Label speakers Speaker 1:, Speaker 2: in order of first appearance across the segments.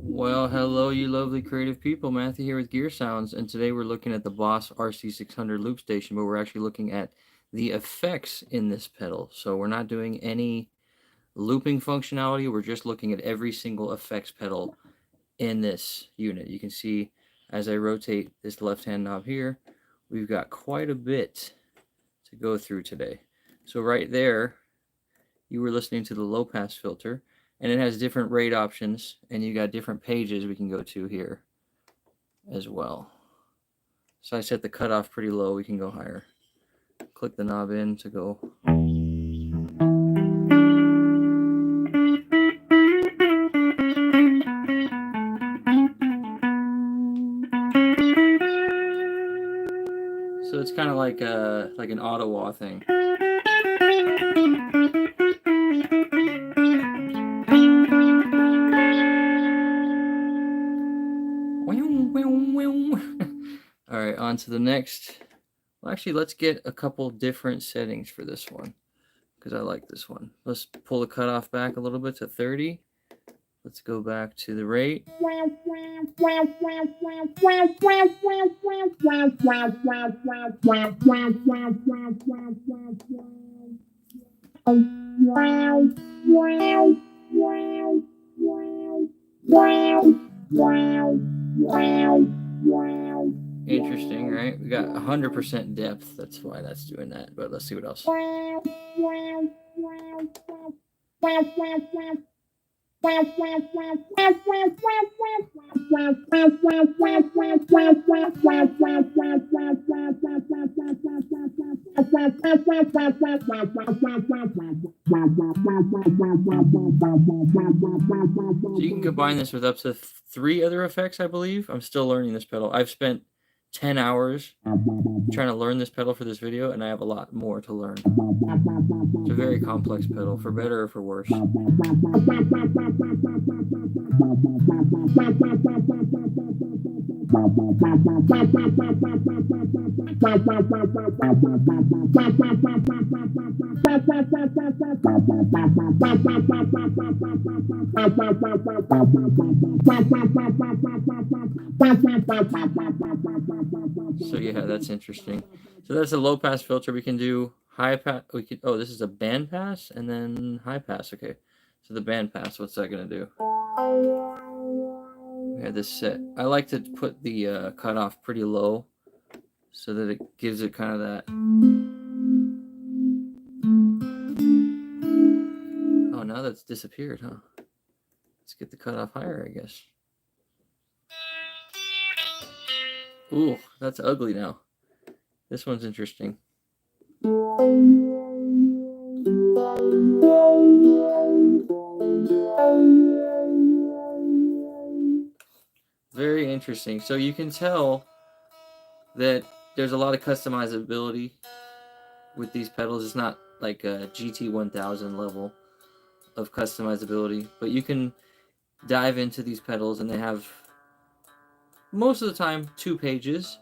Speaker 1: Well, hello, you lovely creative people. Matthew here with Gear Sounds, and today we're looking at the Boss RC-600 loop station, but we're actually looking at the effects in this pedal. So we're not doing any looping functionality. We're just looking at every single effects pedal in this unit. You can see as I rotate this left-hand knob here, we've got quite a bit to go through today. So right there, you were listening to the low pass filter, and it has different rate options, and you got different pages we can go to here as well. So I set the cutoff pretty low. We can go higher. Click the knob in to go. So it's kind of like an auto-wah thing. All right, on to the next. Well, actually, let's get a couple different settings for this one because I like this one. Let's pull the cutoff back a little bit to 30. Let's go back to the rate. Interesting, right? We got 100% depth. That's why that's doing that. But let's see what else. So you can combine this with up to 3 other effects, I believe. I'm still learning this pedal. I've spent 10 hours trying to learn this pedal for this video, and I have a lot more to learn. It's a very complex pedal, for better or for worse. So yeah, that's interesting. So that's a low pass filter. We can do high pass. We could. Oh, this is a band pass and then high pass. Okay. So the band pass. What's that gonna do? We had this set. I like to put the cutoff pretty low so that it gives it kind of that. Oh, now that's disappeared, huh? Let's get the cutoff higher, I guess. Ooh, that's ugly now. This one's interesting. Very interesting. So you can tell that there's a lot of customizability with these pedals. It's not like a GT1000 level of customizability, but you can dive into these pedals and they have most of the time 2 pages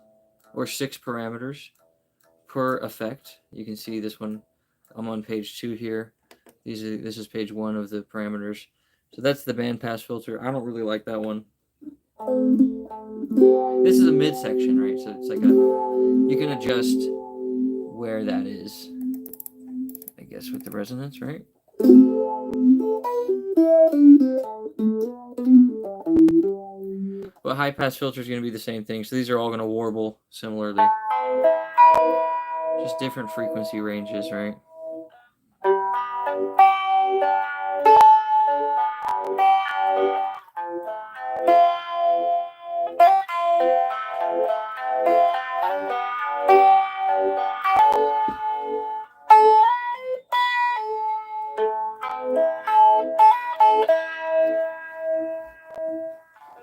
Speaker 1: or 6 parameters per effect. You can see this one. I'm on page 2 here. This is page 1 of the parameters. So that's the bandpass filter. I don't really like that one. This is a midsection, right? So it's like you can adjust where that is, I guess, with the resonance, right? But high pass filter is going to be the same thing. So these are all going to warble similarly. Just different frequency ranges, right?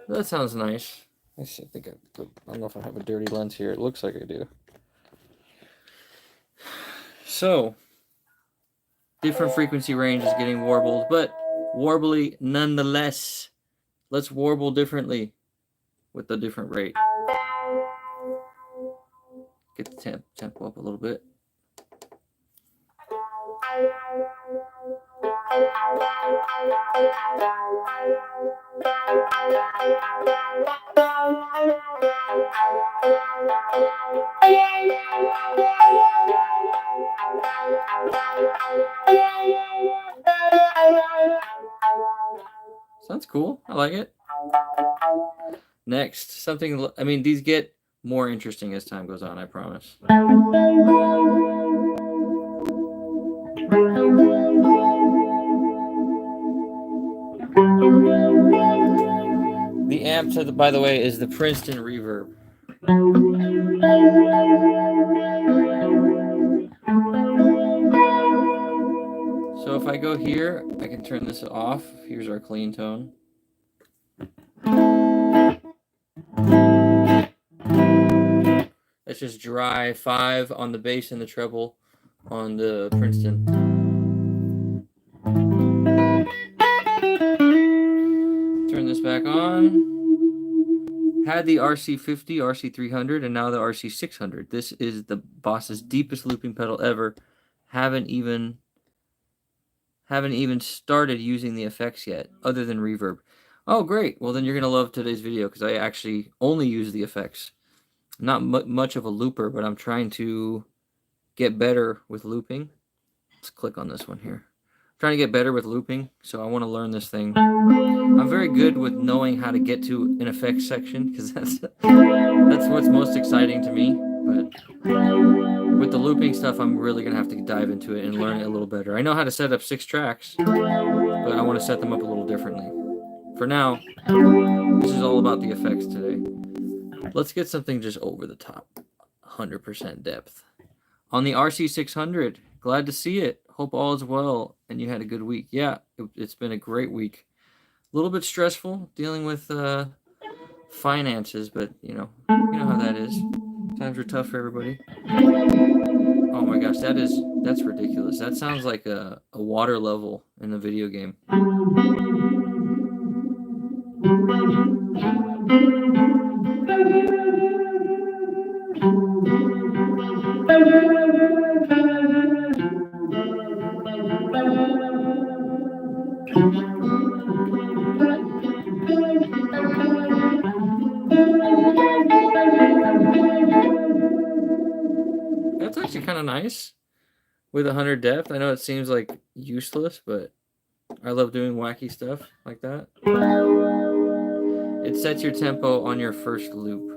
Speaker 1: That sounds nice. I think I don't know if I have a dirty lens here. It looks like I do. So, different frequency range is getting warbled, but warbly nonetheless. Let's warble differently with a different rate. Get the tempo up a little bit. Sounds cool. I like it. Next, something, I mean, these get more interesting as time goes on, I promise. The amp, by the way, is the Princeton Reverb. So if I go here, I can turn this off. Here's our clean tone. That's just dry 5 on the bass and the treble on the Princeton. Turn this back on. Had the RC-50, RC-300, and now the RC-600. This is the Boss's deepest looping pedal ever. Haven't even started using the effects yet, other than reverb. Oh, great. Well, then you're going to love today's video, because I actually only use the effects. Not much of a looper, but I'm trying to get better with looping. Let's click on this one here. I'm trying to get better with looping, so I want to learn this thing. I'm very good with knowing how to get to an effects section, because that's what's most exciting to me. But with the looping stuff, I'm really going to have to dive into it and learn it a little better. I know how to set up 6 tracks, but I want to set them up a little differently. For now, this is all about the effects today. Let's get something just over the top, 100% depth. On the RC-600, glad to see it. Hope all is well and you had a good week. Yeah, it's been a great week. A little bit stressful dealing with finances, but you know how that is. Times are tough for everybody. Oh my gosh, that's ridiculous. That sounds like a water level in a video game. That's actually kind of nice with 100 depth. I know it seems like useless, but I love doing wacky stuff like that. It sets your tempo on your first loop.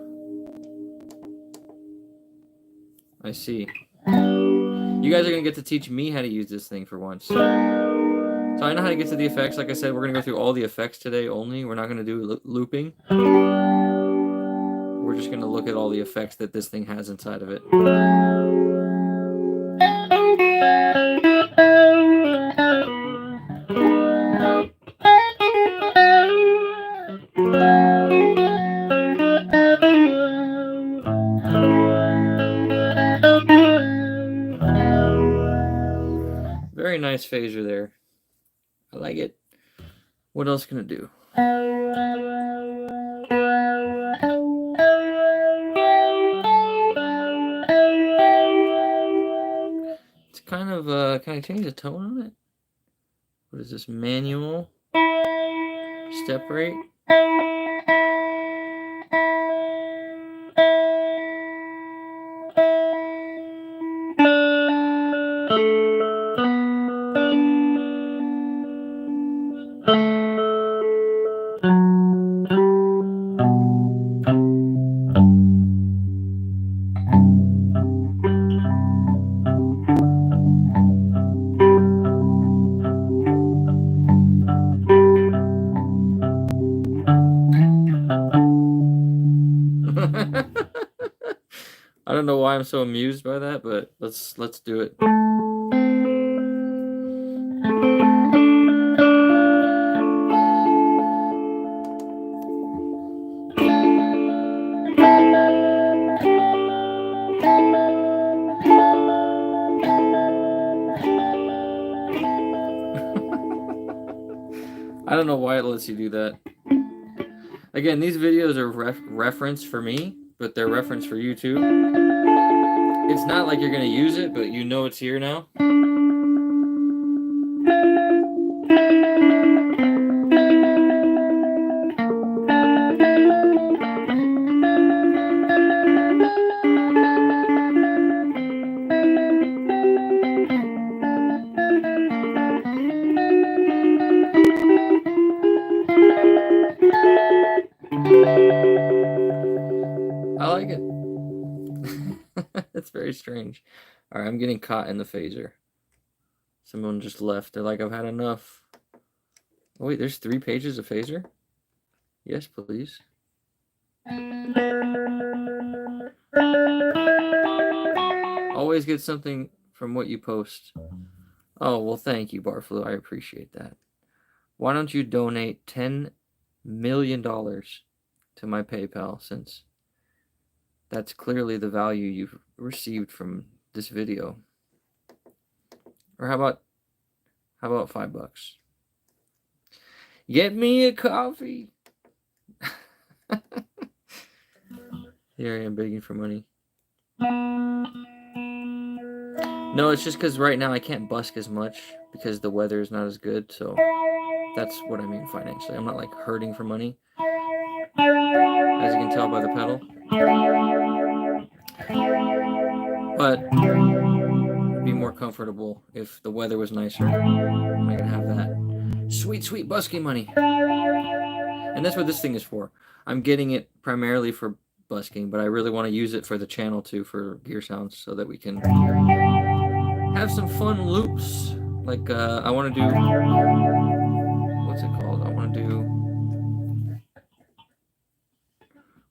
Speaker 1: I see. You guys are going to get to teach me how to use this thing for once. So I know how to get to the effects. Like I said, we're going to go through all the effects today only. We're not going to do looping. We're just going to look at all the effects that this thing has inside of it. Very nice phaser there. I like it. What else can it do? It's kind of, can I change the tone on it? What is this, manual? Step rate? I don't know why I'm so amused by that, but let's do it. don't know why it lets you do that. Again, these videos are reference for me, but they're reference for you too. It's not like you're going to use it, but you know it's here now. I like it. It's very strange. All right, I'm getting caught in the phaser. Someone just left. They're like, I've had enough. Oh, wait, there's 3 pages of phaser? Yes, please. Always get something from what you post. Oh, well, thank you, Barflu. I appreciate that. Why don't you donate $10 million to my PayPal, since that's clearly the value you've received from this video? Or how about $5? Get me a coffee. Here I am begging for money. No, it's just because right now I can't busk as much because the weather is not as good. So that's what I mean financially. I'm not like hurting for money, as you can tell by the pedal. But it'd be more comfortable if the weather was nicer. I could have that sweet, sweet busking money. And that's what this thing is for. I'm getting it primarily for busking, but I really want to use it for the channel too, for Gear Sounds, so that we can have some fun loops. Like I want to do, what's it called? I want to do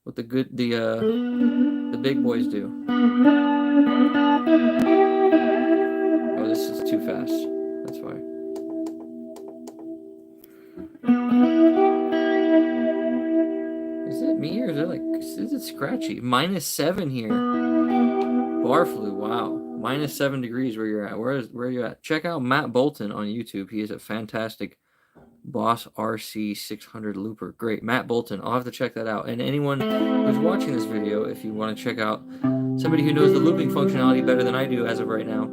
Speaker 1: what the big boys do. Oh, this is too fast. That's why. Is it me, or is it like, is it scratchy? -7 here. Barflu, wow. -7 degrees where you're at. Where are you at? Check out Matt Bolton on YouTube. He is a fantastic Boss RC-600 looper. Great, Matt Bolton. I'll have to check that out. And anyone who's watching this video, if you want to check out somebody who knows the looping functionality better than I do as of right now,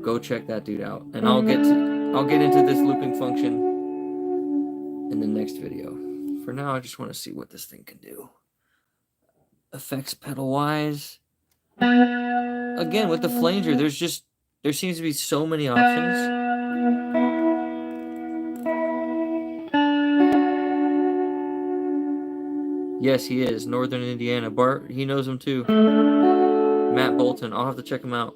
Speaker 1: go check that dude out. And I'll get into this looping function in the next video. For now, I just want to see what this thing can do. Effects pedal wise. Again, with the Flanger, there seems to be so many options. Yes, he is. Northern Indiana. Bart, he knows him too. Matt Bolton. I'll have to check him out.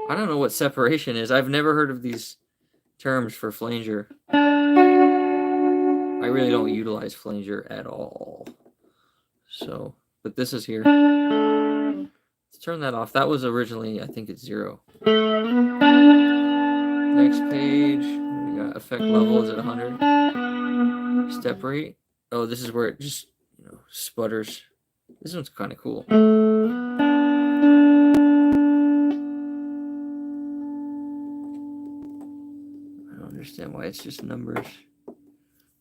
Speaker 1: I don't know what separation is. I've never heard of these terms for Flanger. I really don't utilize Flanger at all. So, but this is here. Let's turn that off. That was originally, I think it's 0. Next page. We got effect level is at 100. Step rate. Oh, this is where it just, sputters. This one's kind of cool. I don't understand why it's just numbers.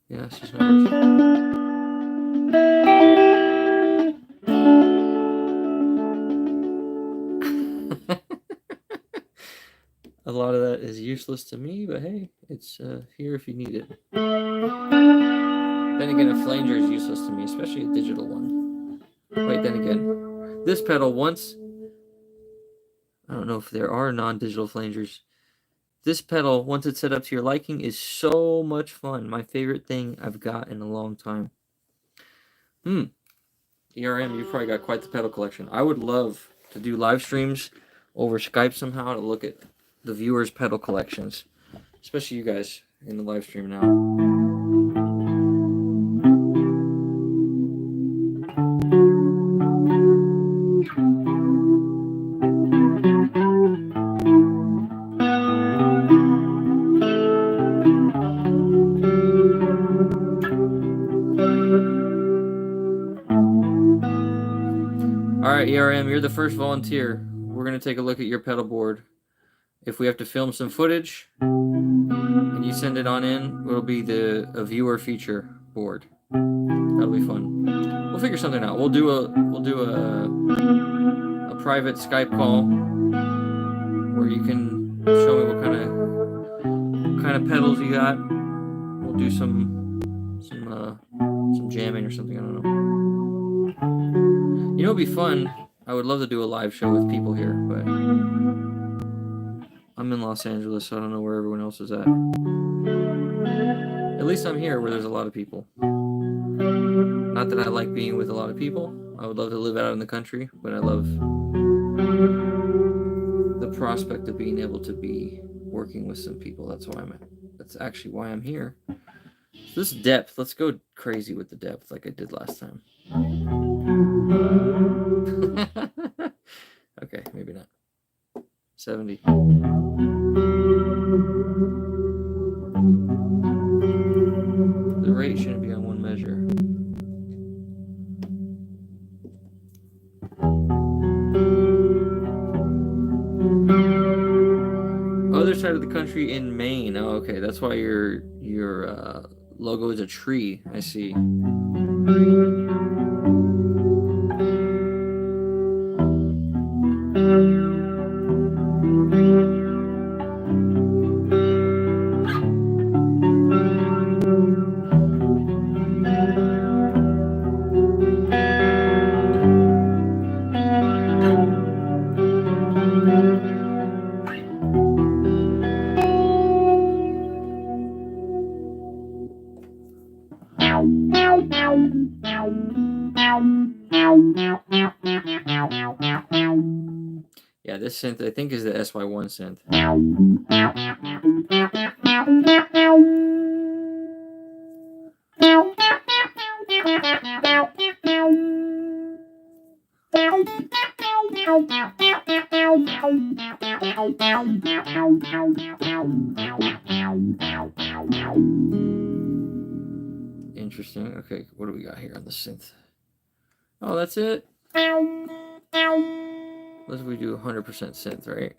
Speaker 1: Yeah, it's just numbers. A lot of that is useless to me, but hey, it's here if you need it. Then again, a Flanger is useless to me, especially a digital one. Wait, then again, this pedal once... I don't know if there are non-digital Flangers. This pedal, once it's set up to your liking, is so much fun. My favorite thing I've got in a long time. ERM, you've probably got quite the pedal collection. I would love to do live streams over Skype somehow to look at the viewers' pedal collections. Especially you guys in the live stream now. Alright, ERM, you're the first volunteer. we're going to take a look at your pedal board. If we have to film some footage and you send it on in, it'll be a viewer feature board. That'll be fun. We'll figure something out. We'll do a private Skype call where you can show me what kind of pedals you got. We'll do some jamming or something. I don't know. You know, it'd be fun. I would love to do a live show with people here, but I'm in Los Angeles, so I don't know where everyone else is at. At least I'm here where there's a lot of people. Not that I like being with a lot of people. I would love to live out in the country, but I love the prospect of being able to be working with some people. That's actually why I'm here. So this depth, let's go crazy with the depth like I did last time. Okay, maybe not. 70. The rate shouldn't be on one measure. Other side of the country in Maine. Oh, okay, that's why your logo is a tree. I see. Yeah, this synth I think is the SY1 synth. Interesting. Okay, what do we got here on the synth? Oh, that's it. Let's we do 100% synth, right?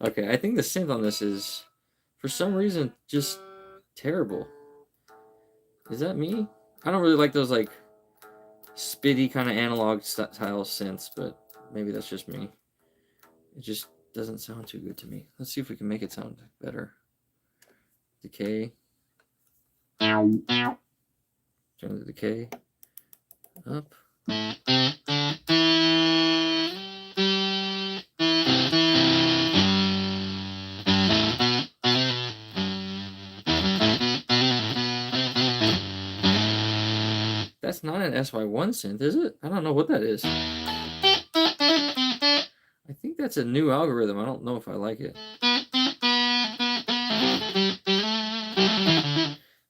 Speaker 1: Okay, I think the synth on this is, for some reason, just terrible. Is that me? I don't really like those like spitty kind of analog style synths, but maybe that's just me. It just doesn't sound too good to me. Let's see if we can make it sound better. Decay. Turn the decay up. That's not an SY1 synth, is it? I don't know what that is. I think that's a new algorithm. I don't know if I like it.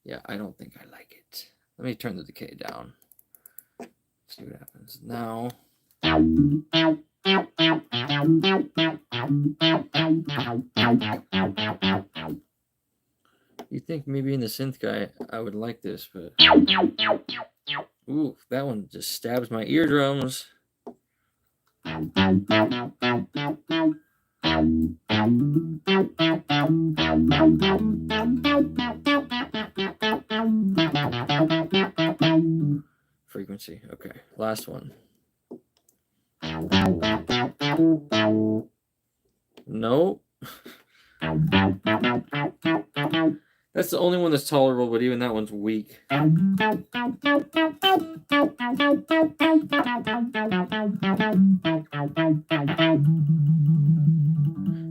Speaker 1: Yeah, I don't think I like it. Let me turn the decay down. See what happens now. You think maybe in the synth guy I would like this, but ooh, that one just stabs my eardrums. Frequency. Okay, last one. Nope. That's the only one that's tolerable, but even that one's weak. At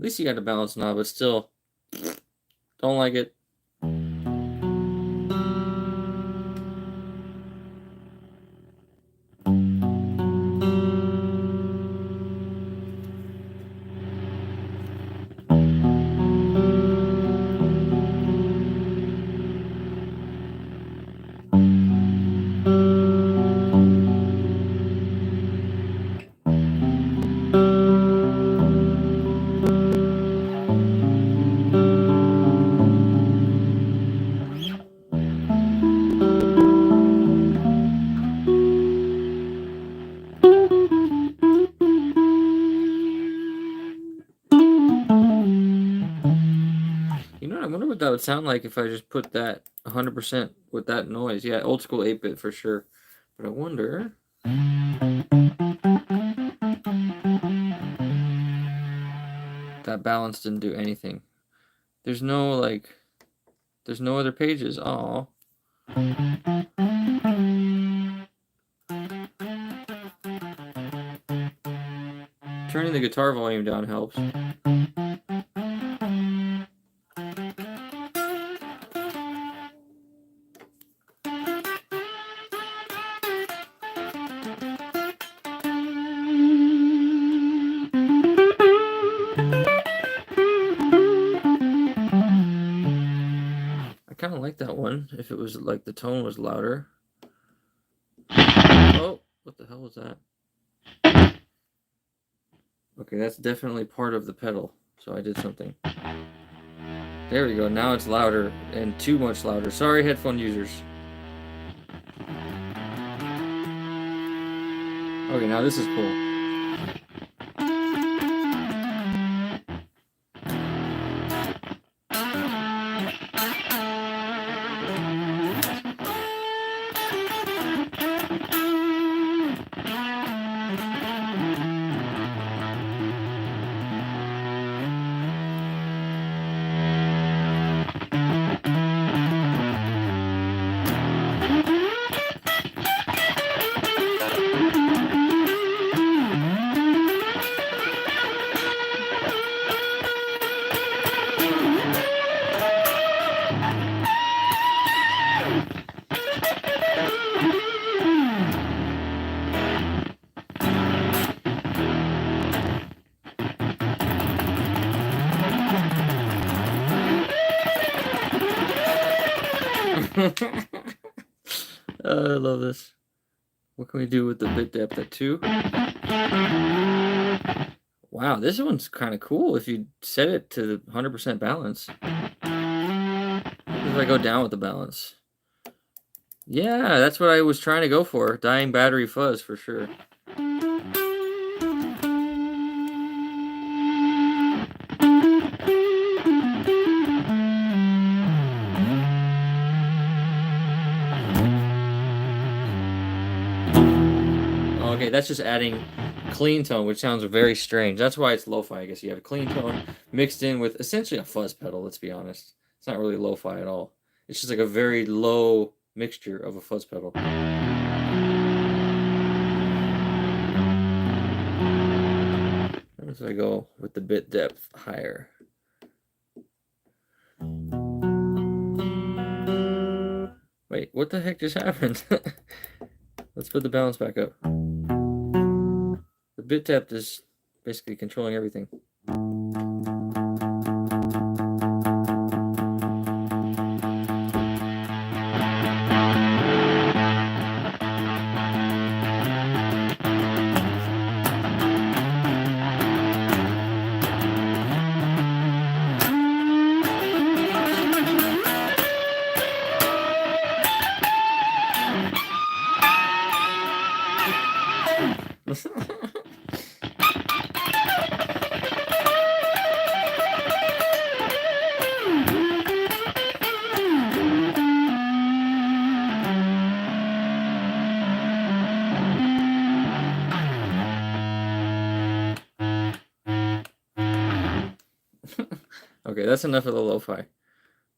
Speaker 1: least you got a balance knob, but still, don't like it. wonder what that would sound like if I just put that 100% with that noise. Yeah, old school 8-bit for sure. But I wonder. That balance didn't do anything. There's no like, there's no other pages. Oh. Turning the guitar volume down helps. I kind of like that one if it was like the tone was louder. Oh, what the hell was that? Okay, that's definitely part of the pedal, so I did something. There we go, now it's louder, and too much louder. Sorry, headphone users. Okay, now this is cool. I love this. What can we do with the bit depth at 2? Wow, this one's kind of cool if you set it to the 100% balance. If I go down with the balance. Yeah, that's what I was trying to go for. Dying battery fuzz for sure. Okay, that's just adding clean tone, which sounds very strange. That's why it's lo-fi, I guess. You have a clean tone mixed in with essentially a fuzz pedal, let's be honest. It's not really lo-fi at all. It's just like a very low mixture of a fuzz pedal. So I go with the bit depth higher. Wait, what the heck just happened? Let's put the balance back up. The bit depth is basically controlling everything. Okay, that's enough of the lo-fi.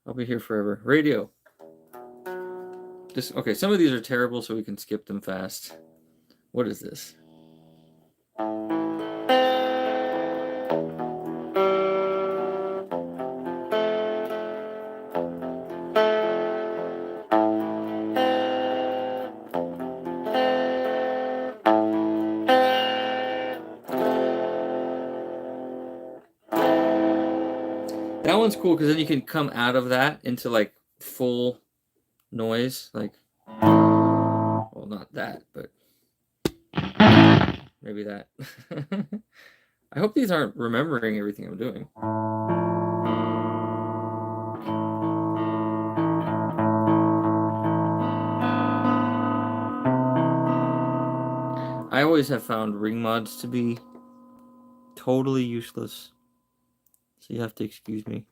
Speaker 1: I'll be here forever. Radio. Okay, some of these are terrible, so we can skip them fast. What is this? That one's cool because then you can come out of that into like full noise, like, well, not that, but maybe that. I hope these aren't remembering everything I'm doing. I always have found ring mods to be totally useless, so you have to excuse me.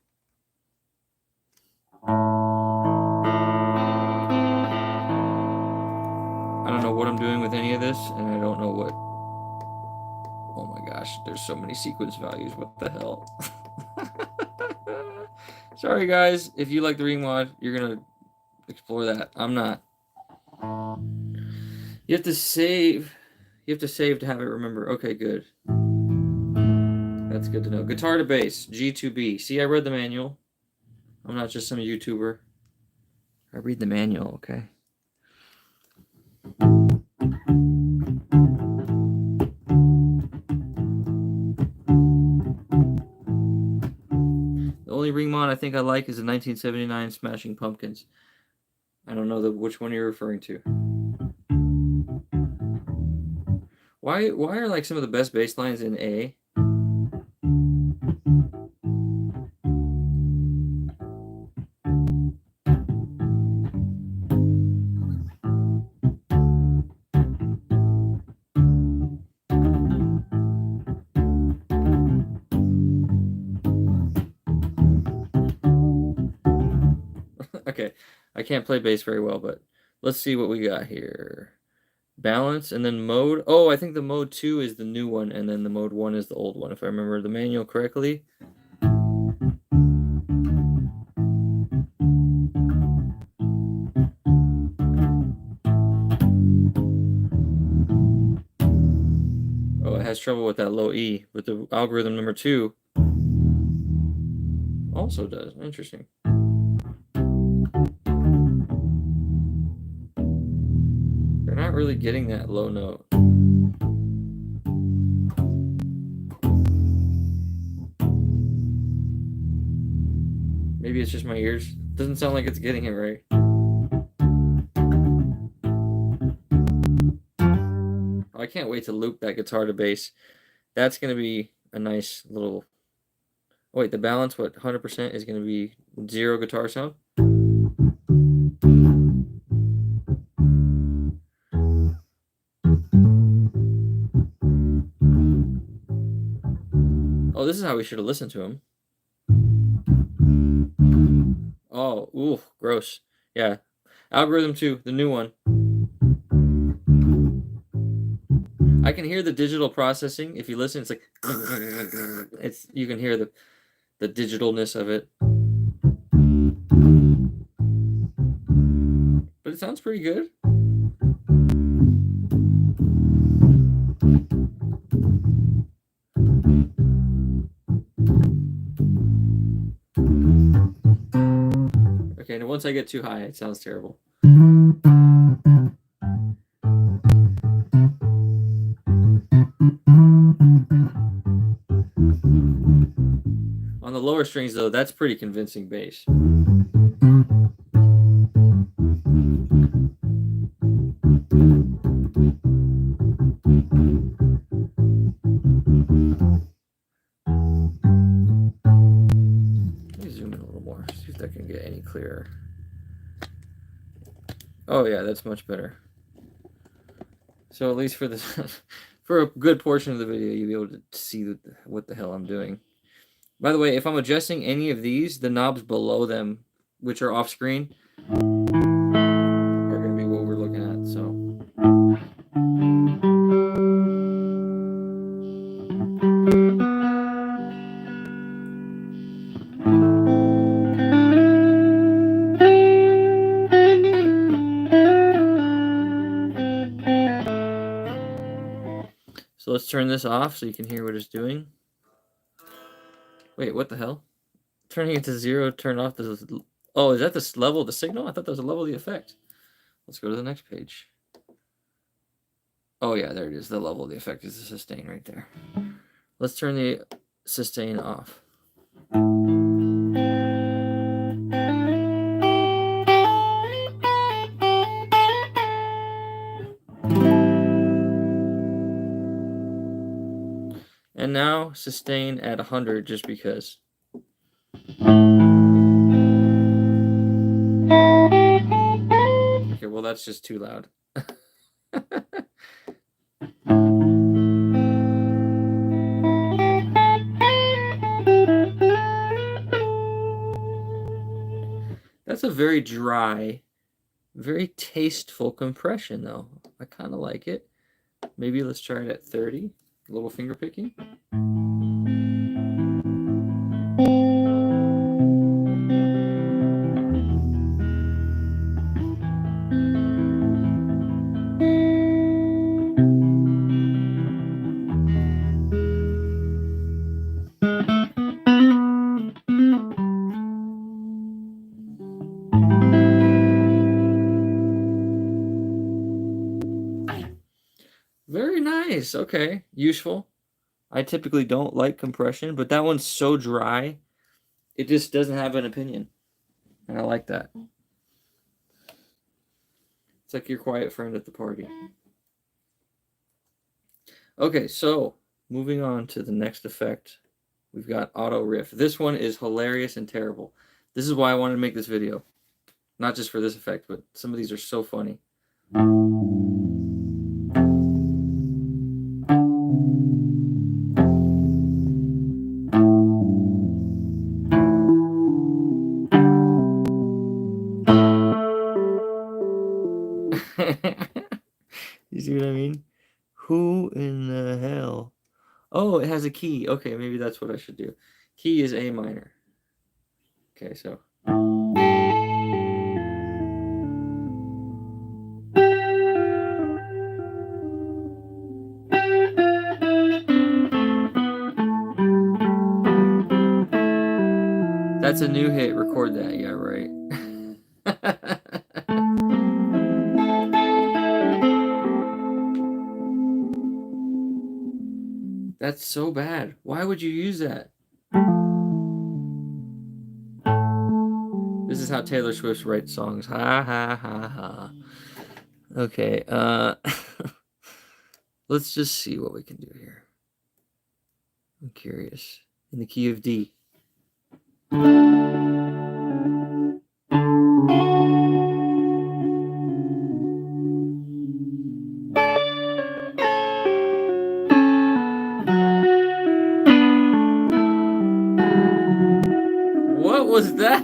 Speaker 1: know what I'm doing with any of this, and I don't know what... Oh my gosh, there's so many sequence values. What the hell? Sorry guys, if you like the remod, you're gonna explore that. I'm not. You have to save. You have to save to have it remember. Okay, good. That's good to know. Guitar to bass, G2B. See, I read the manual. I'm not just some YouTuber. I read the manual, okay? The only remod I think I like is the 1979 Smashing Pumpkins. I don't know which one you're referring to. Why are like some of the best bass lines in A? Okay, I can't play bass very well, but let's see what we got here. Balance and then mode. Oh, I think the mode 2 is the new one, and then the mode 1 is the old one, if I remember the manual correctly. Oh, it has trouble with that low E, but the algorithm number 2 also does. Interesting. They're not really getting that low note. Maybe it's just my ears. Doesn't sound like it's getting it right. Oh, I can't wait to loop that guitar to bass. That's going to be a nice little... Oh, wait, the balance, what, 100% is going to be 0 guitar sound? Oh, this is how we should have listened to him. Oh, ooh, gross. Yeah. Algorithm 2, the new one. I can hear the digital processing. If you listen, it's like... you can hear the digitalness of it. But it sounds pretty good. Okay, and once I get too high, it sounds terrible. On the lower strings, though, that's pretty convincing bass. Let me zoom in a little more, see if that can get any clearer. Oh yeah, that's much better. So at least for this, for a good portion of the video, you'll be able to see what the hell I'm doing. By the way, if I'm adjusting any of these, the knobs below them, which are off screen, are going to be what we're looking at. So. So let's turn this off so you can hear what it's doing. Wait, what the hell? Turning it to 0, turn off the... Oh, is that the level of the signal? I thought that was the level of the effect. Let's go to the next page. Oh yeah, there it is. The level of the effect is the sustain right there. Let's turn the sustain off. And now sustain at 100 just because. Okay, well that's just too loud. That's a very dry Very tasteful compression, though. I kind of like it. Maybe let's try it at 30. A little finger picking. Very nice. Okay. Useful. I typically don't like compression, but that one's so dry, it just doesn't have an opinion. And I like that. It's like your quiet friend at the party. Okay, so moving on to the next effect. We've got Auto Riff. This one is hilarious and terrible. This is why I wanted to make this video. Not just for this effect, but some of these are so funny. You see what I mean? Who in the hell? Oh, it has a key. Okay, maybe that's what I should do. Key is A minor. Okay, so. That's a new hit. Record that. Yeah, right. That's so bad. Why would you use that? This is how Taylor Swift writes songs. Ha ha ha ha. Okay, let's just see what we can do here. I'm curious. In the key of D. What was that?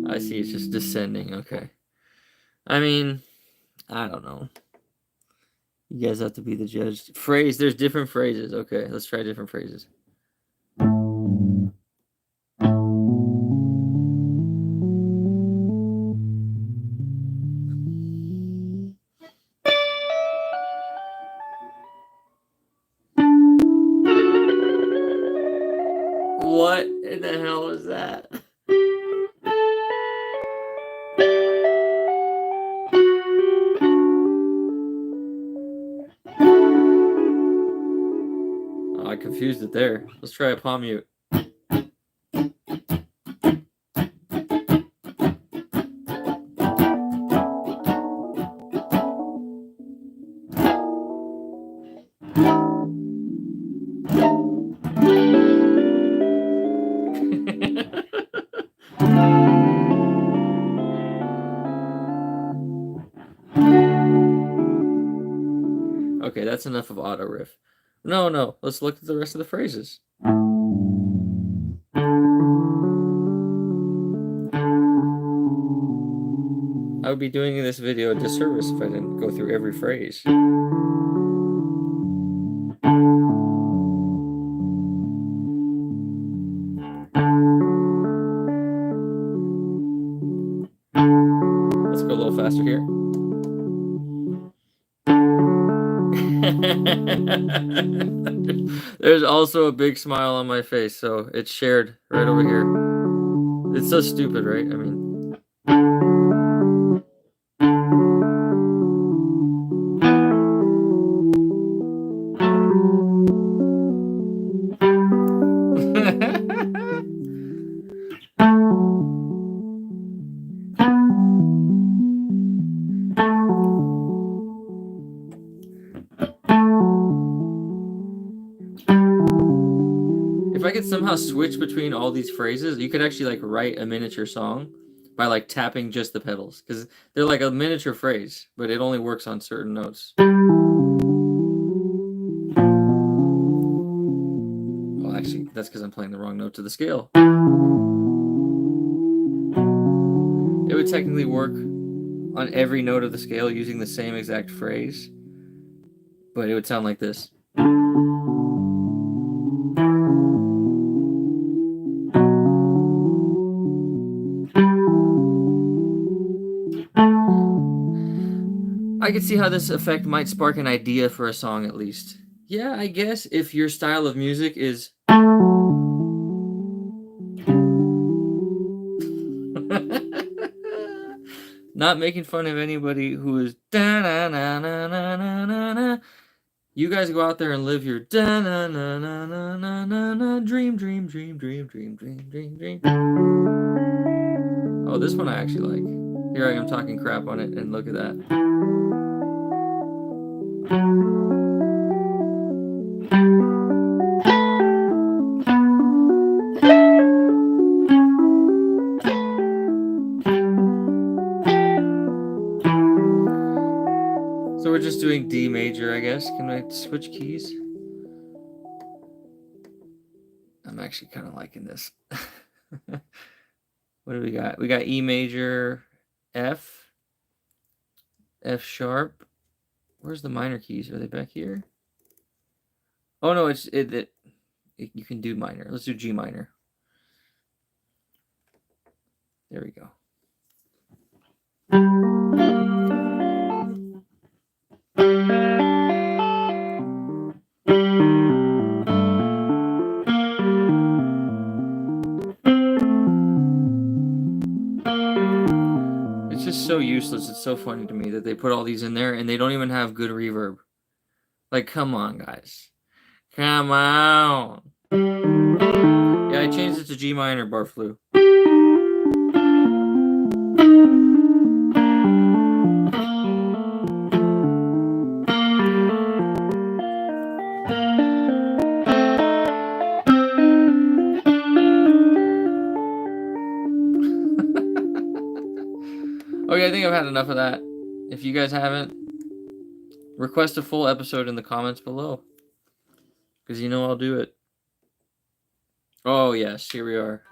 Speaker 1: I see, it's just descending. Okay. I mean, I don't know. You guys have to be the judge. Phrase, there's different phrases. Okay, let's try different phrases. What in the hell is that? Oh, I confused it there. Let's try a palm mute. Okay, that's enough of auto riff. No, let's look at the rest of the phrases. I would be doing this video a disservice if I didn't go through every phrase. Let's go a little faster here. There's also a big smile on my face, so it's shared right over here. It's so stupid, right? I mean. If I could somehow switch between all these phrases, you could actually like write a miniature song by like tapping just the pedals, because they're like a miniature phrase, but it only works on certain notes. Well, actually, that's because I'm playing the wrong note to the scale. It would technically work on every note of the scale using the same exact phrase, but it would sound like this. I could see how this effect might spark an idea for a song at least. Yeah, I guess if your style of music is not making fun of anybody who is da-na-na-na-na-na-na-na. You guys go out there and live your da-na-na-na-na-na-na dream, dream, dream, dream, dream, dream, dream, dream. Oh, this one I actually like. Here I am talking crap on it, and look at that. So we're just doing D major, I guess. Can I switch keys? I'm actually kind of liking this. What do we got? We got E major, F, F sharp. Where's the minor keys? Are they back here? Oh no, you can do minor. Let's do G minor. There we go. It's just so useless. It's so funny to me that they put all these in there and they don't even have good reverb. Like, come on, guys. Come on. Yeah, I changed it to G minor, Barflu. Okay, I think I've had enough of that. If you guys haven't, request a full episode in the comments below. Because you know I'll do it. Oh, yes, here we are.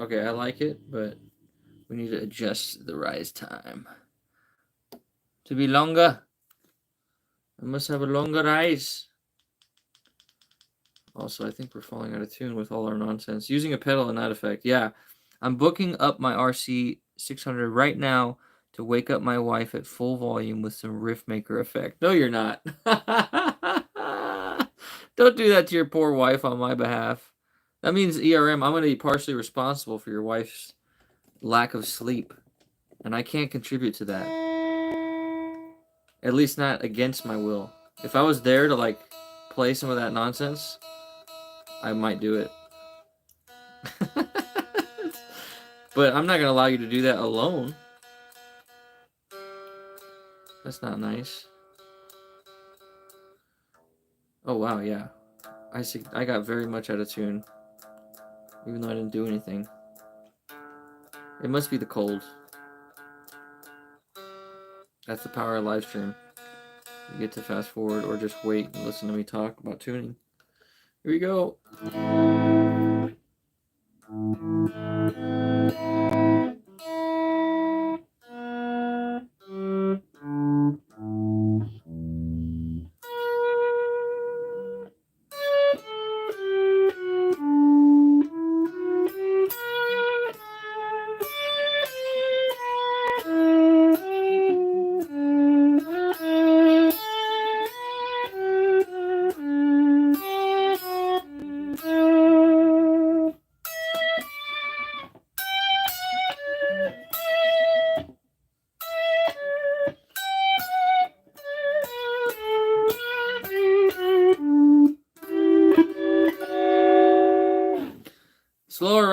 Speaker 1: Okay, I like it, but we need to adjust the rise time to be longer. I must have a longer rise. Also, I think we're falling out of tune with all our nonsense. Using a pedal and that effect. Yeah, I'm booking up my RC-600 right now to wake up my wife at full volume with some Riff Maker effect. No, you're not. Don't do that to your poor wife on my behalf. That means ERM, I'm going to be partially responsible for your wife's lack of sleep. And I can't contribute to that. At least not against my will. If I was there to, like, play some of that nonsense, I might do it. But I'm not going to allow you to do that alone. That's not nice. Oh, wow, yeah. I got very much out of tune. Even though I didn't do anything. It must be the cold. That's the power of live stream. You get to fast forward or just wait and listen to me talk about tuning. Here we go.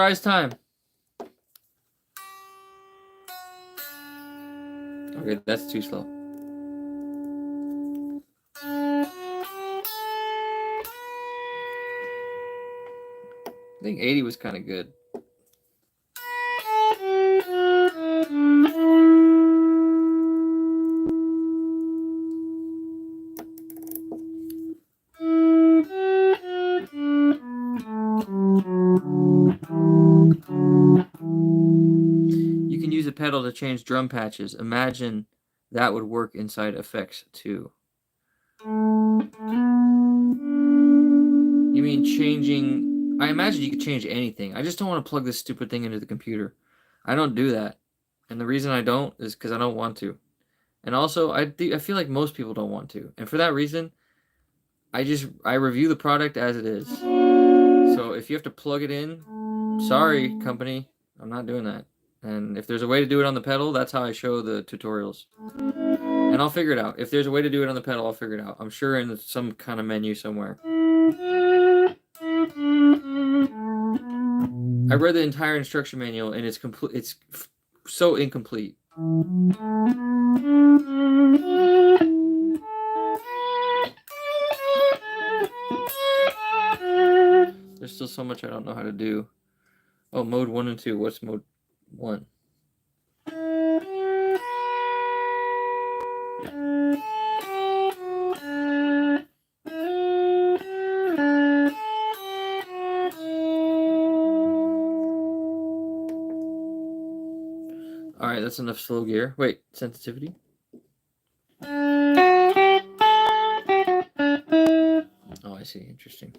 Speaker 1: Surprise time. Okay, that's too slow. I think 80 was kind of good. You can use a pedal to change drum patches. Imagine that would work inside effects too. You mean changing? I imagine you could change anything. I just don't want to plug this stupid thing into the computer. I don't do that. And the reason I don't is because I don't want to. And also, I feel like most people don't want to. And for that reason, I review the product as it is. So if you have to plug it in, sorry, company, I'm not doing that. And if there's a way to do it on the pedal, that's how I show the tutorials. And I'll figure it out. If there's a way to do it on the pedal, I'll figure it out. I'm sure in some kind of menu somewhere. I read the entire instruction manual, and it's complete. It's so incomplete. There's still so much I don't know how to do. Oh, mode 1 and 2. What's mode 1? Alright, that's enough slow gear. Wait, sensitivity? Oh, I see. Interesting.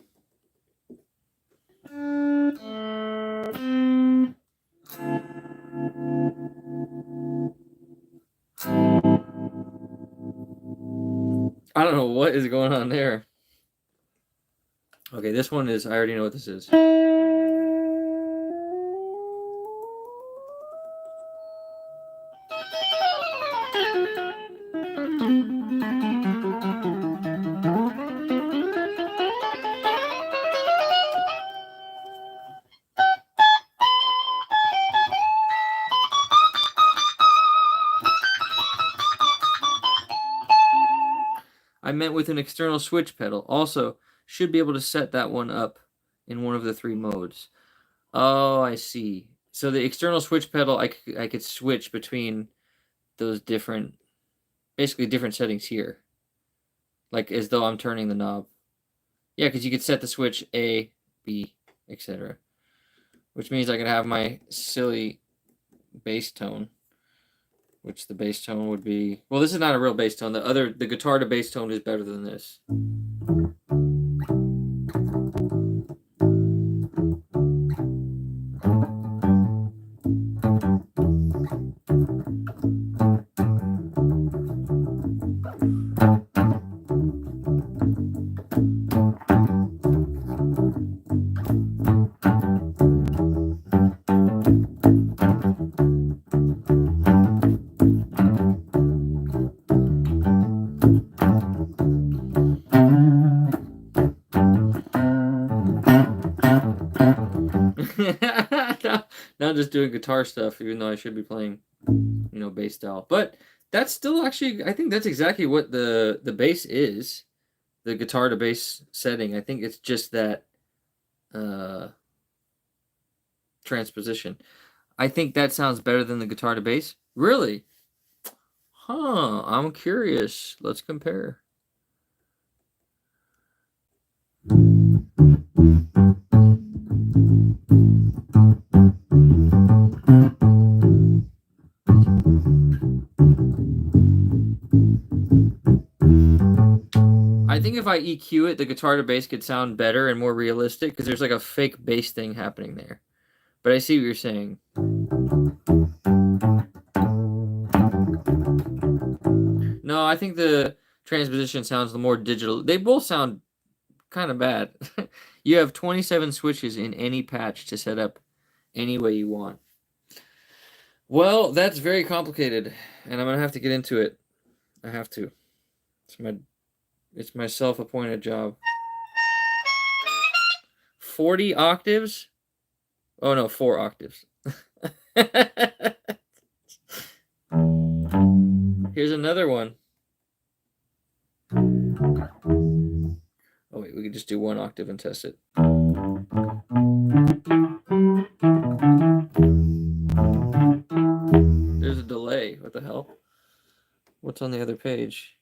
Speaker 1: I don't know what is going on there. Okay, this one is, I already know what this is. I meant with an external switch pedal. Also, should be able to set that one up in one of the 3 modes. Oh, I see. So the external switch pedal, I could switch between those different, basically different settings here. Like as though I'm turning the knob. Yeah, because you could set the switch A, B, etc. Which means I could have my silly bass tone. Which the bass tone would be... Well, this is not a real bass tone. The guitar to bass tone is better than this. Now I'm just doing guitar stuff, even though I should be playing, you know, bass style. But that's still actually, I think that's exactly what the bass is, the guitar to bass setting. I think it's just that transposition. I think that sounds better than the guitar to bass. Really? Huh, I'm curious. Let's compare. I think if I EQ it, the guitar to bass could sound better and more realistic because there's like a fake bass thing happening there. But I see what you're saying. No, I think the transposition sounds the more digital. They both sound kind of bad. You have 27 switches in any patch to set up any way you want. Well, that's very complicated, and I'm gonna have to get into it. I have to. It's my self-appointed job. 40 octaves? Oh no, 4 octaves. Here's another one. Oh wait, we could just do 1 octave and test it. There's a delay. What the hell? What's on the other page?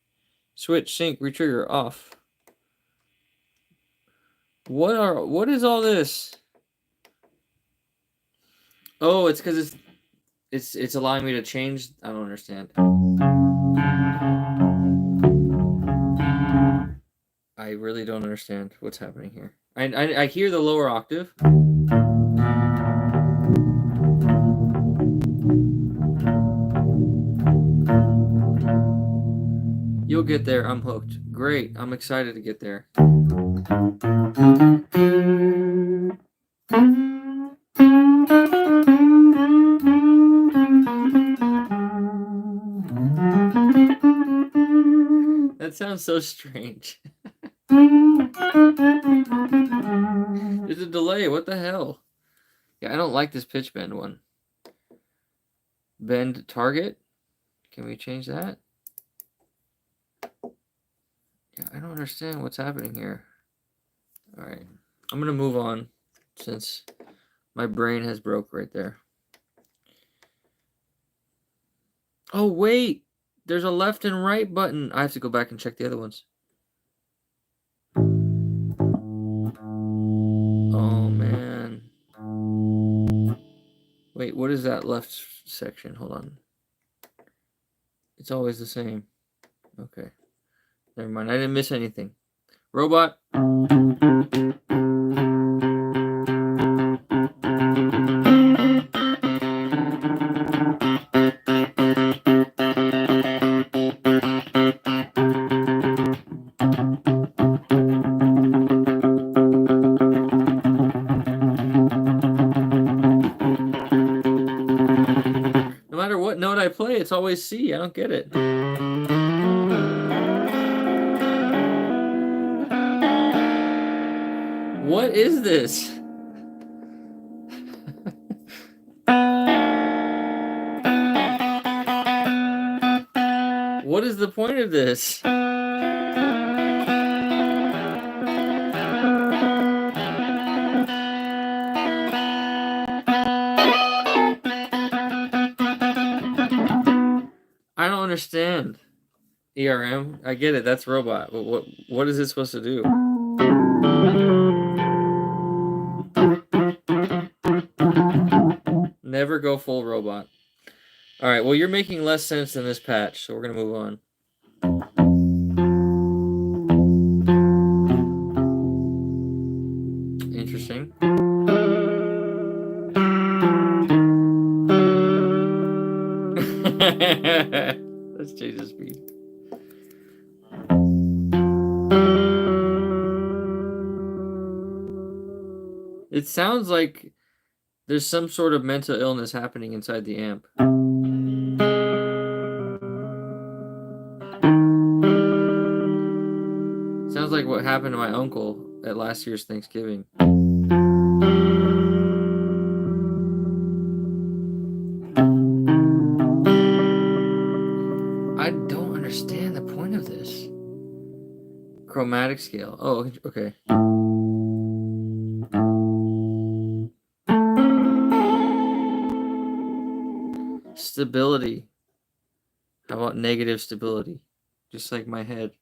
Speaker 1: Switch, sync, retrigger, off. What is all this? Oh, it's because it's allowing me to change. I don't understand. I really don't understand what's happening here. I hear the lower octave. You'll get there. I'm hooked. Great. I'm excited to get there. That sounds so strange. There's a delay. What the hell? Yeah, I don't like this pitch bend one. Bend target. Can we change that? Yeah, I don't understand what's happening here. All right. I'm going to move on since my brain has broke right there. Oh, wait. There's a left and right button. I have to go back and check the other ones. Oh, man. Wait, what is that left section? Hold on. It's always the same. Okay. Never mind. I didn't miss anything. Robot. No matter what note I play, it's always C. I don't get it. What is this? What is the point of this? I don't understand. ERM, I get it. That's robot. But what is it supposed to do? Never go full robot. All right. Well, you're making less sense than this patch, so we're gonna move on. Interesting. Let's change the speed. It sounds like there's some sort of mental illness happening inside the amp. Sounds like what happened to my uncle at last year's Thanksgiving. I don't understand the point of this. Chromatic scale. Oh, okay. Stability. How about negative stability? Just like my head.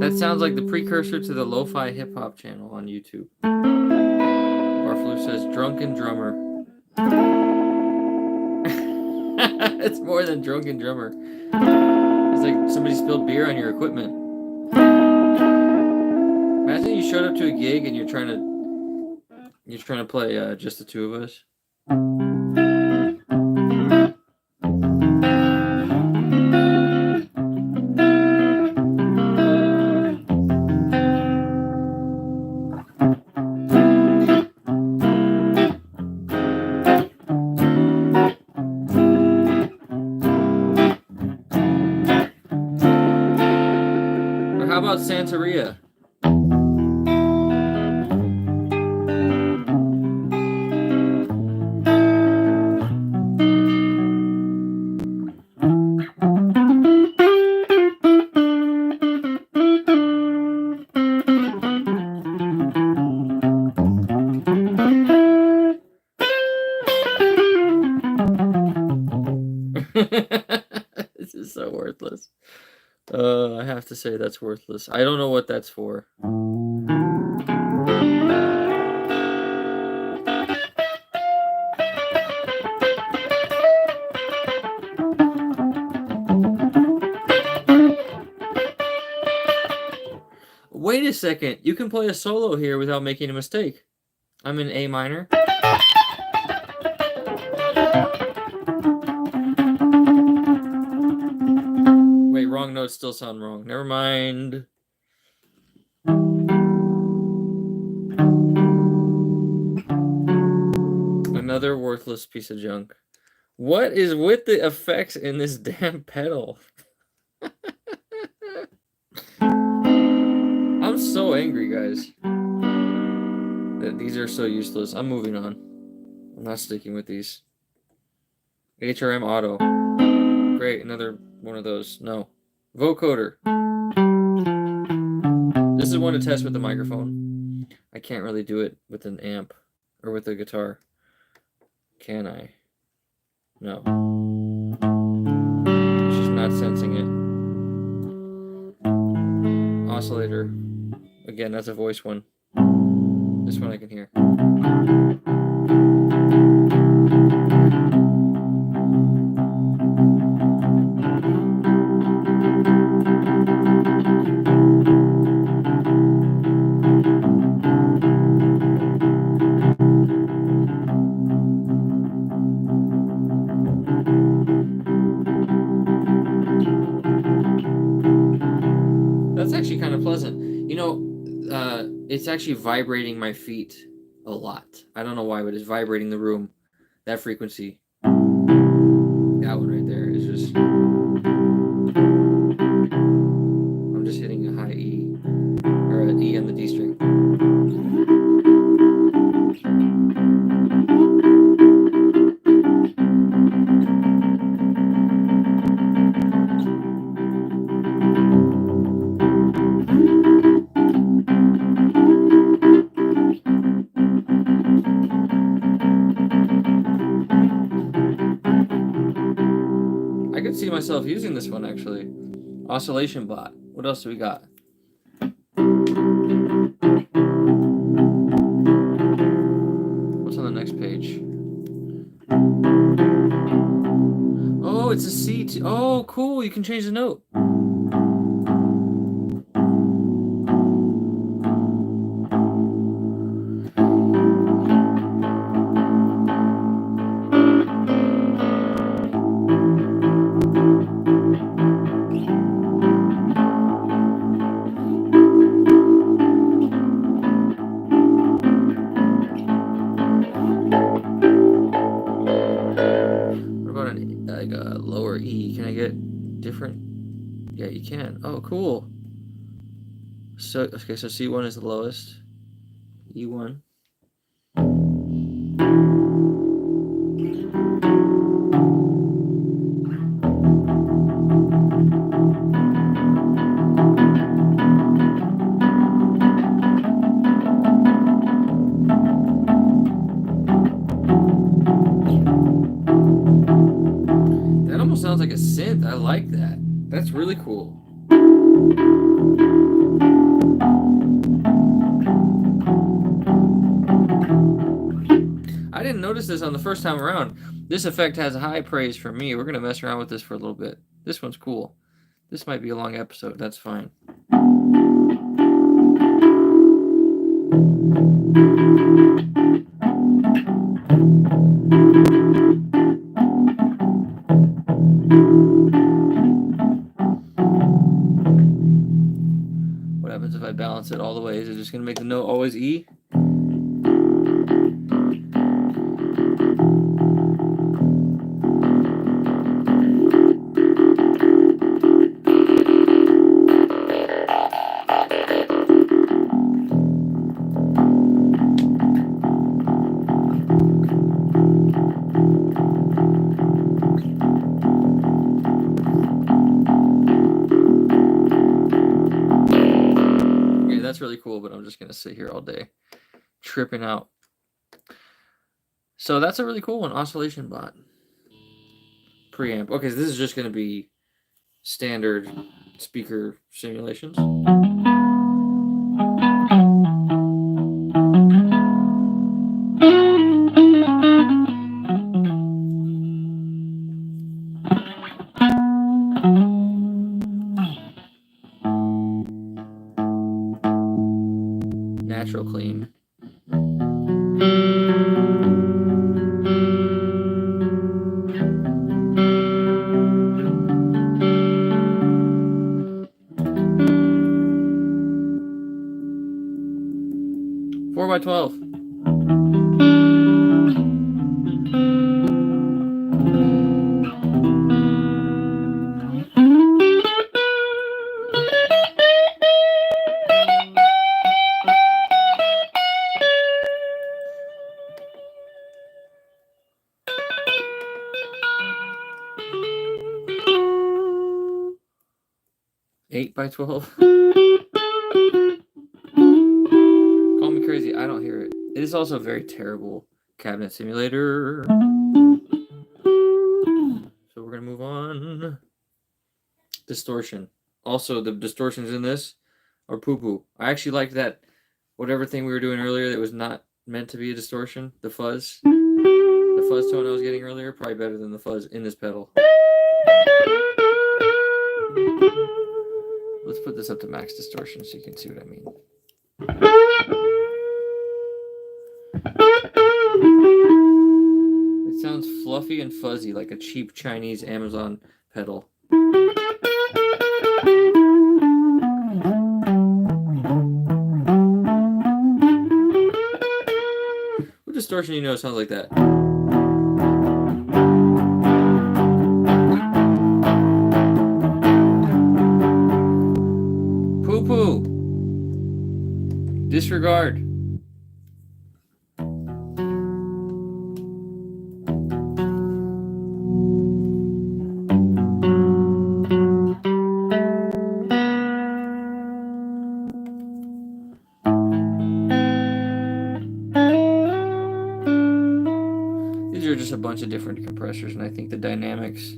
Speaker 1: That sounds like the precursor to the lo-fi hip-hop channel on YouTube. Barfloo says, drunken drummer. It's more than drunken drummer. It's like somebody spilled beer on your equipment. Imagine you showed up to a gig and you're trying to play just the two of us. pizzeria. This is so worthless. I have to say that's worthless. I don't know what that's for. Wait a second. You can play a solo here without making a mistake. I'm in A minor. Wait, wrong notes still sound wrong. Never mind. Another worthless piece of junk. What is with the effects in this damn pedal? I'm so angry, guys. That these are so useless. I'm moving on. I'm not sticking with these. HRM Auto. Great, another one of those. No. Vocoder. This is one to test with the microphone. I can't really do it with an amp or with a guitar. Can I? No. It's just not sensing it. Oscillator. Again, that's a voice one. This one I can hear. That's actually kind of pleasant. You know, it's actually vibrating my feet a lot. I don't know why, but it's vibrating the room. That frequency. That one right there is just... I'm just hitting a high E. Or an E on the D string. See myself using this one actually. Oscillation Bot. What else do we got? What's on the next page? Oh, it's a C. Oh, cool. You can change the note. Yeah, you can. Oh, cool. So, okay, so C1 is the lowest. E1. That almost sounds like a synth. I like that. That's really cool. I didn't notice this on the first time around. This effect has high praise from me. We're going to mess around with this for a little bit. This one's cool. This might be a long episode. That's fine. What happens if I balance it all the way? Is it just going to make the note always E? cool, but I'm just going to sit here all day tripping out. So that's a really cool one, Oscillation Bot. Preamp. Okay, so this is just going to be standard speaker simulations. Natural clean. Four by 12. Eight by 12. Call me crazy, I don't hear it. It is also a very terrible cabinet simulator. So we're gonna move on. Distortion. Also, the distortions in this are poo-poo. I actually like that whatever thing we were doing earlier that was not meant to be a distortion, the fuzz. The fuzz tone I was getting earlier, probably better than the fuzz in this pedal. Let's put this up to max distortion so you can see what I mean. It sounds fluffy and fuzzy like a cheap Chinese Amazon pedal. What distortion you know sounds like that? Poo-poo. Disregard. These are just a bunch of different compressors, and I think the dynamics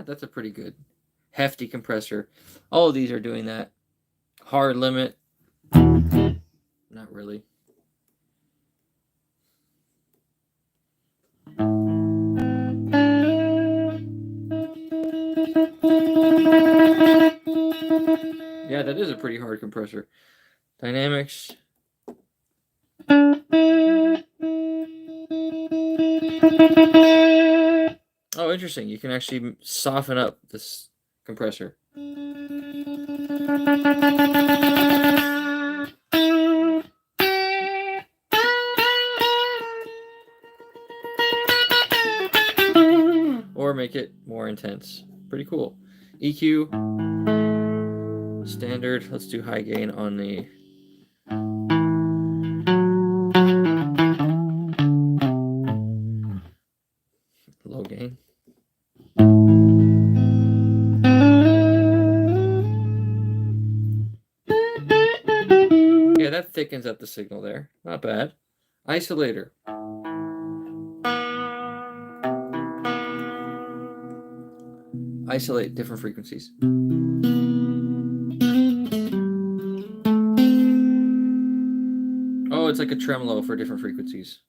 Speaker 1: that's a pretty good hefty compressor. All of these are doing that. Hard limit, not really. Yeah, that is a pretty hard compressor. Dynamics. Oh, interesting. You can actually soften up this compressor. Or make it more intense. Pretty cool. EQ. Standard. Let's do high gain on the... low gain. Yeah, that thickens up the signal there. Not bad. Isolator. Isolate different frequencies. Oh, it's like a tremolo for different frequencies.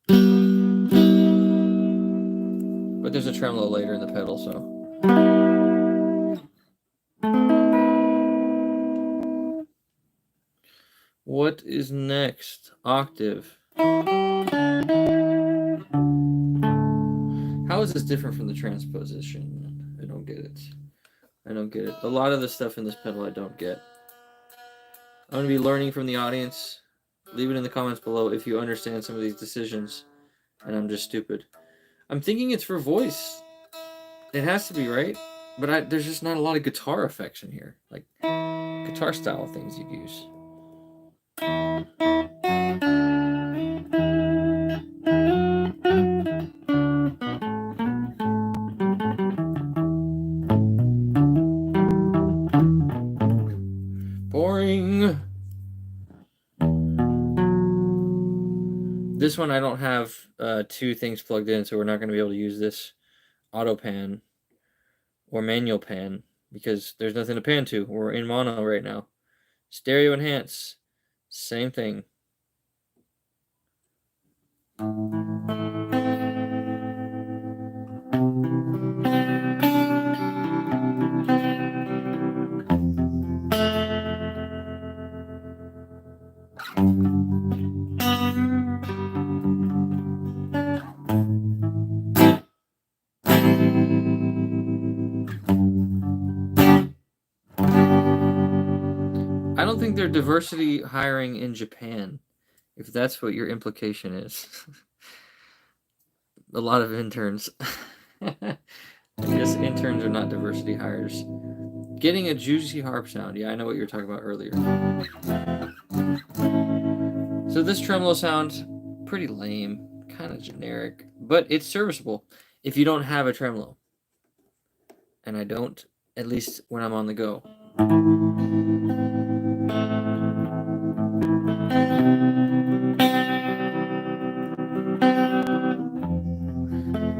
Speaker 1: But there's a tremolo later in the pedal, so. What is next? Octave. How is this different from the transposition? I don't get it. I don't get it. A lot of the stuff in this pedal I don't get. I'm going to be learning from the audience. Leave it in the comments below if you understand some of these decisions. And I'm just stupid. I'm thinking it's for voice. It has to be, right? But there's just not a lot of guitar effects in here. Like guitar style things you'd use. This one I don't have 2 things plugged in, so we're not going to be able to use this auto pan or manual pan because there's nothing to pan to. We're in mono right now. Stereo enhance, same thing. I don't think they're diversity hiring in Japan, if that's what your implication is. A lot of interns. I guess interns are not diversity hires. Getting a juicy harp sound. Yeah, I know what you were talking about earlier. So this tremolo sound, pretty lame, kind of generic, but it's serviceable if you don't have a tremolo. And I don't, at least when I'm on the go.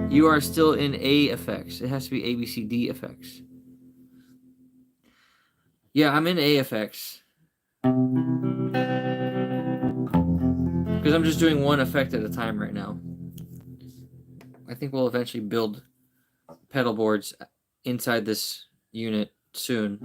Speaker 1: You are still in A effects. It has to be ABCD effects. Yeah, I'm in A effects. Because I'm just doing one effect at a time right now. I think we'll eventually build pedal boards inside this unit soon.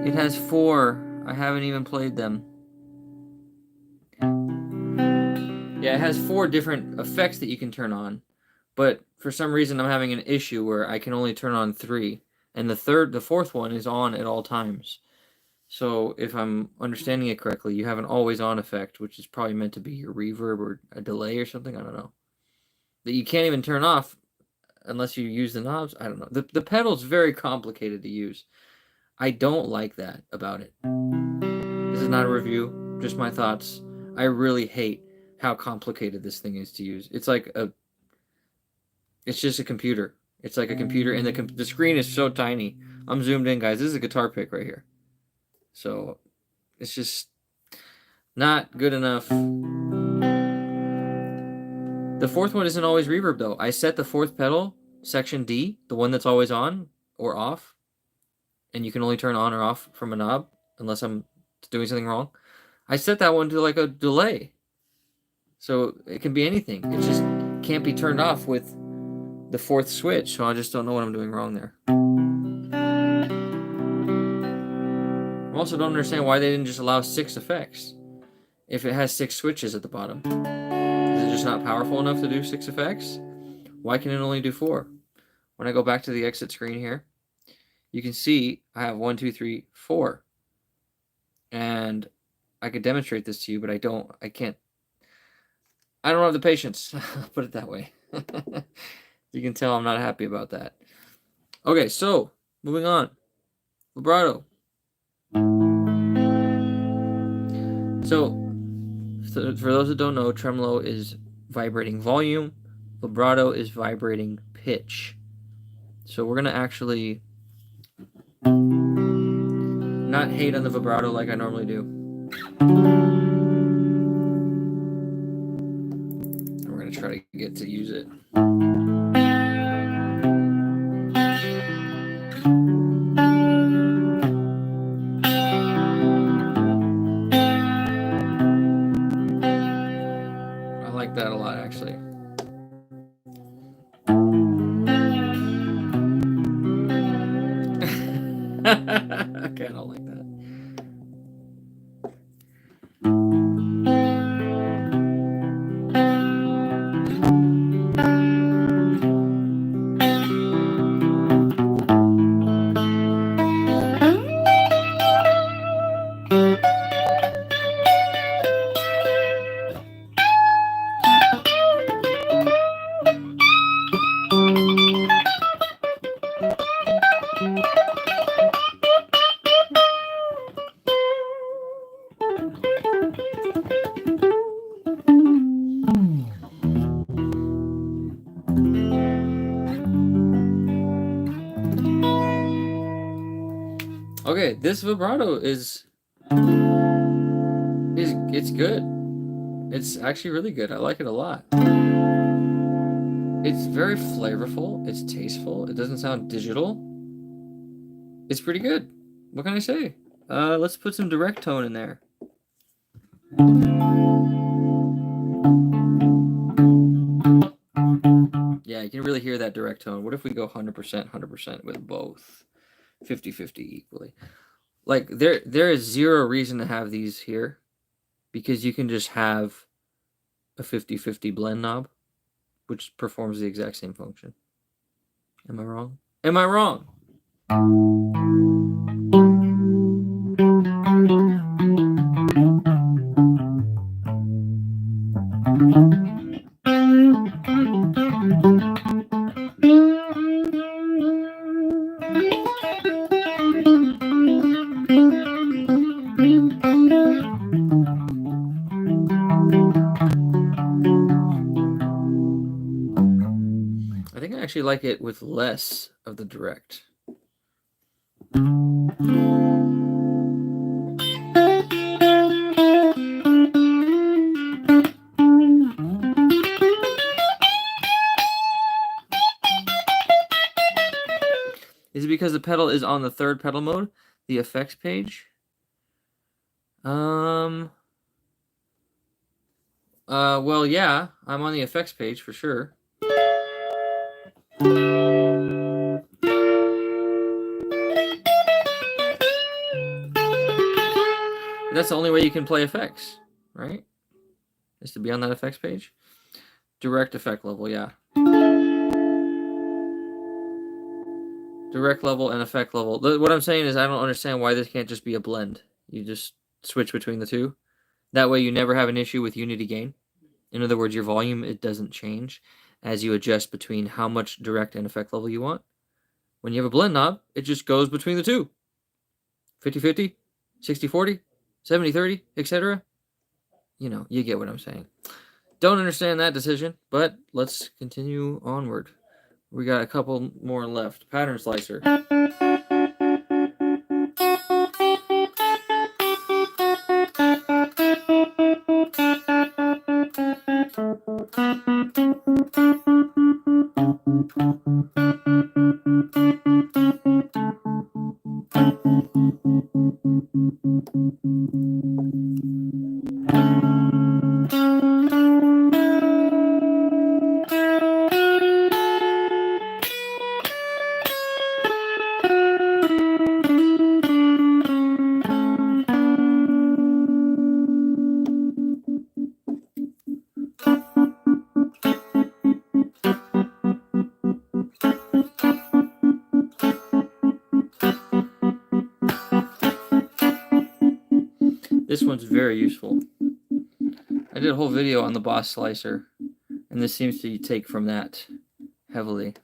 Speaker 1: It has 4. I haven't even played them. Yeah, it has 4 different effects that you can turn on, but for some reason I'm having an issue where I can only turn on 3, and the 4th one is on at all times. So if I'm understanding it correctly, you have an always on effect, which is probably meant to be your reverb or a delay or something, I don't know, that you can't even turn off unless you use the knobs. I don't know. The pedal's very complicated to use. I don't like that about it. This is not a review, just my thoughts. I really hate how complicated this thing is to use. It's like it's just a computer. It's like a computer, and the screen is so tiny. I'm zoomed in, guys. This is a guitar pick right here. So it's just not good enough. The 4th one isn't always reverb, though. I set the 4th pedal, section D, the one that's always on or off, and you can only turn on or off from a knob unless I'm doing something wrong. I set that one to like a delay. So it can be anything. It just can't be turned off with the 4th switch, so I just don't know what I'm doing wrong there. I also don't understand why they didn't just allow 6 effects if it has 6 switches at the bottom. Is it just not powerful enough to do 6 effects? Why can it only do 4? When I go back to the exit screen here, you can see I have 1, 2, 3, 4. And I could demonstrate this to you, but I don't have the patience. Put it that way. You can tell I'm not happy about that. Okay, so moving on. Vibrato. So for those that don't know, tremolo is vibrating volume. Vibrato is vibrating pitch. So we're going to actually not hate on the vibrato like I normally do. And we're going to try to get to use it. I like that a lot, actually. channel like that. Okay, this vibrato is it's good. It's actually really good. I like it a lot. It's very flavorful. It's tasteful. It doesn't sound digital. It's pretty good. What can I say? Let's put some direct tone in there. Yeah, you can really hear that direct tone. What if we go 100%, 100% with both? 50-50 equally. Like, there is zero reason to have these here, because you can just have a 50-50 blend knob, which performs the exact same function. Am I wrong? Am I wrong? I think I actually like it with less of the direct. Is it because the pedal is on the third pedal mode, the effects page? Well, yeah, I'm on the effects page for sure. That's the only way you can play effects, right? Is to be on that effects page. Direct effect level, yeah. Direct level and effect level. What I'm saying is I don't understand why this can't just be a blend. You just switch between the two. That way you never have an issue with unity gain. In other words, your volume, it doesn't change as you adjust between how much direct and effect level you want. When you have a blend knob, it just goes between the two. 50-50, 60-40, 70-30, etc. You know, you get what I'm saying. Don't understand that decision, but let's continue onward. We got a couple more left. Pattern slicer. This one's very useful. I did a whole video on the Boss Slicer, and this seems to take from that heavily.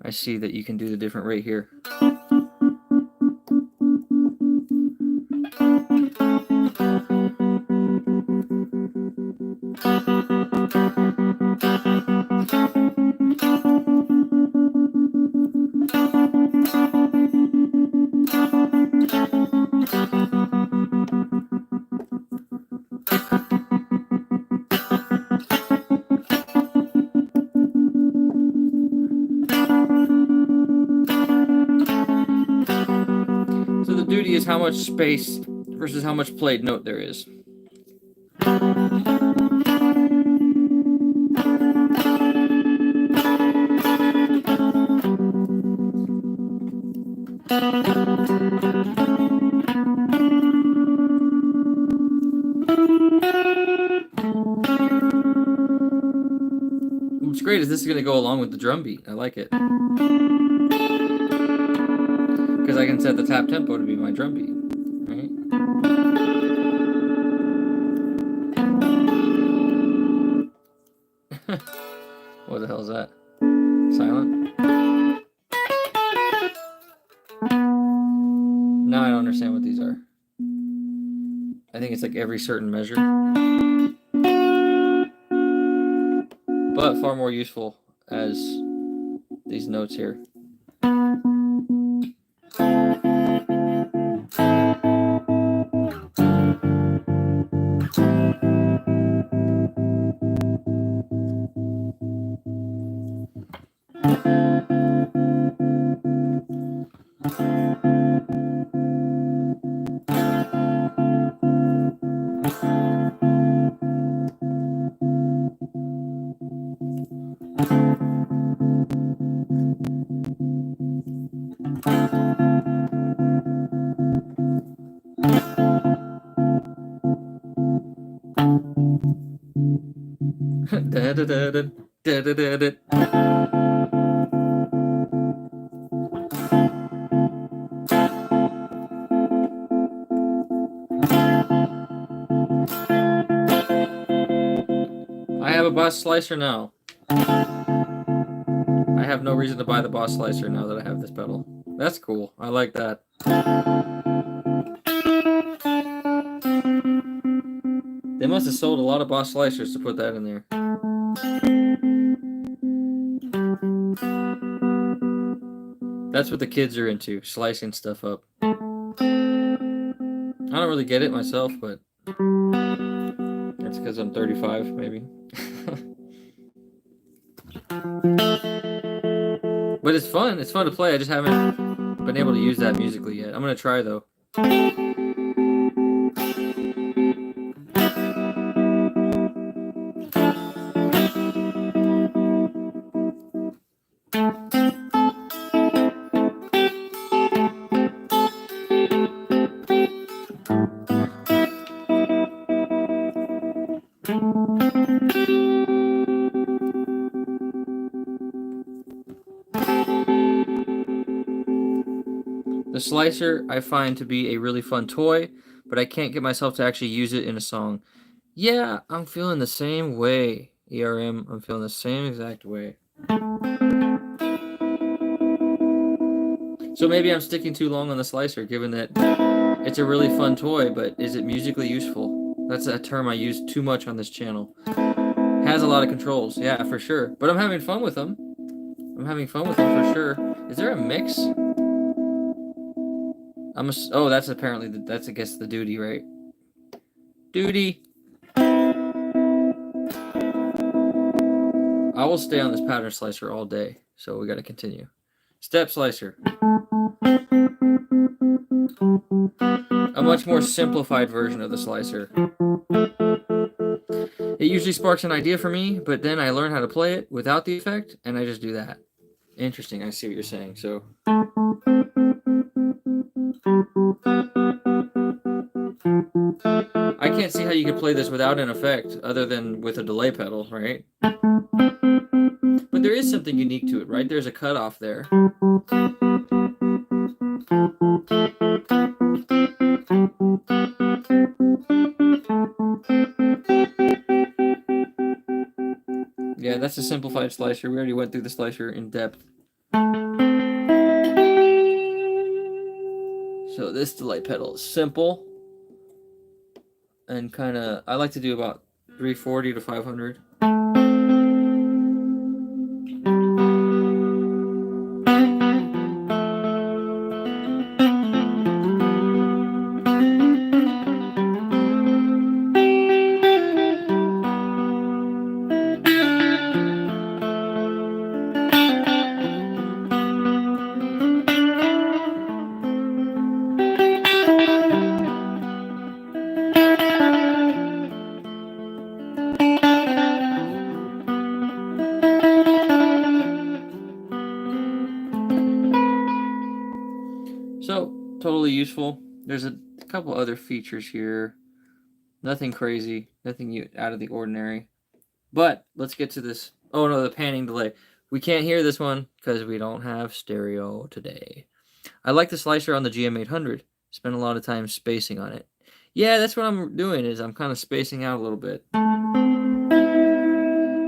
Speaker 1: I see that you can do the different rate here. So the duty is how much space versus how much played note there is. What's great is this is going to go along with the drum beat. I like it. Because I can set the tap tempo to be my drum beat. Right? What the hell is that? Silent? Now I don't understand what these are. I think it's like every certain measure. But far more useful as these notes here. Da, da, da, da, da, da, da, da. I have a Boss Slicer now. I have no reason to buy the Boss Slicer now that I have this pedal. That's cool. I like that. They must have sold a lot of Boss Slicers to put that in there. That's what the kids are into, slicing stuff up. I don't really get it myself, but that's because I'm 35, maybe. But it's fun. It's fun to play. I just haven't been able to use that musically yet. I'm going to try, though. The slicer I find to be a really fun toy, but I can't get myself to actually use it in a song. Yeah, I'm feeling the same way, ERM. I'm feeling the same exact way. So maybe I'm sticking too long on the slicer, given that it's a really fun toy, but is it musically useful? That's a term I use too much on this channel. Has a lot of controls, yeah, for sure. But I'm having fun with them. I'm having fun with them for sure. Is there a mix? Oh, that's apparently that's I guess the duty, right? Duty. I will stay on this pattern slicer all day, so we got to continue. Step slicer. A much more simplified version of the slicer. It usually sparks an idea for me, but then I learn how to play it without the effect, and I just do that. Interesting, I see what you're saying. So I can't see how you could play this without an effect other than with a delay pedal, right? But there is something unique to it, right? There's a cutoff there. Yeah, that's a simplified slicer. We already went through the slicer in depth. So this delay pedal is simple and kind of, I like to do about 340 to 500. So, totally useful. There's a couple other features here. Nothing crazy, nothing out of the ordinary. But let's get to this Oh no, the panning delay. We can't hear this one because we don't have stereo today. I like the slicer on the GM800. Spend a lot of time spacing on it. Yeah, that's what I'm doing, is I'm kind of spacing out a little bit.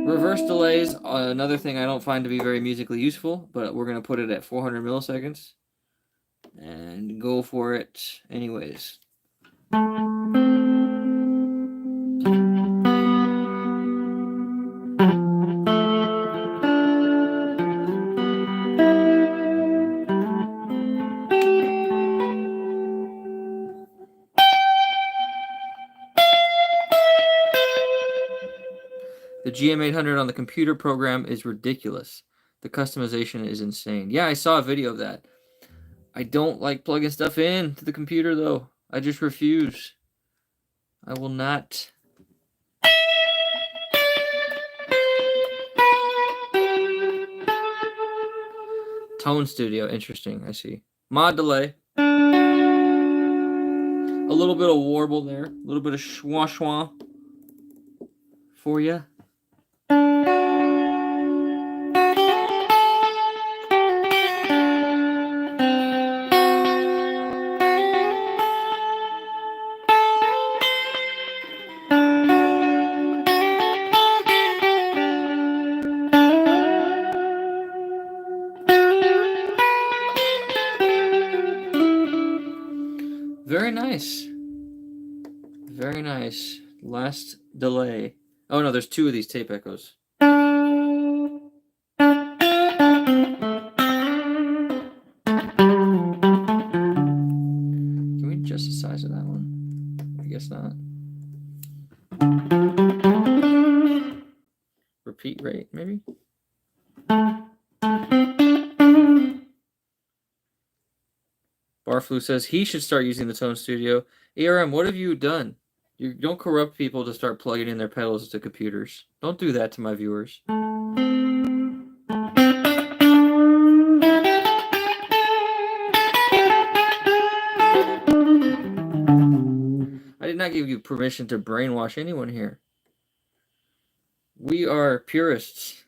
Speaker 1: Reverse delays, another thing I don't find to be very musically useful, but we're going to put it at 400 milliseconds and go for it anyways. The GM800 on the computer program is ridiculous. The customization is insane. Yeah, I saw a video of that. I don't like plugging stuff in to the computer, though. I just refuse. I will not. Tone Studio, interesting, I see. Mod delay. A little bit of warble there. A little bit of schwa schwa for you. Very nice. Very nice. Last delay. Oh no, there's two of these tape echoes. Can we adjust the size of that one? I guess not. Repeat rate, maybe? Barflu says he should start using the Tone Studio. ARM, what have you done? You don't corrupt people to start plugging in their pedals to computers. Don't do that to my viewers. I did not give you permission to brainwash anyone here. We are purists.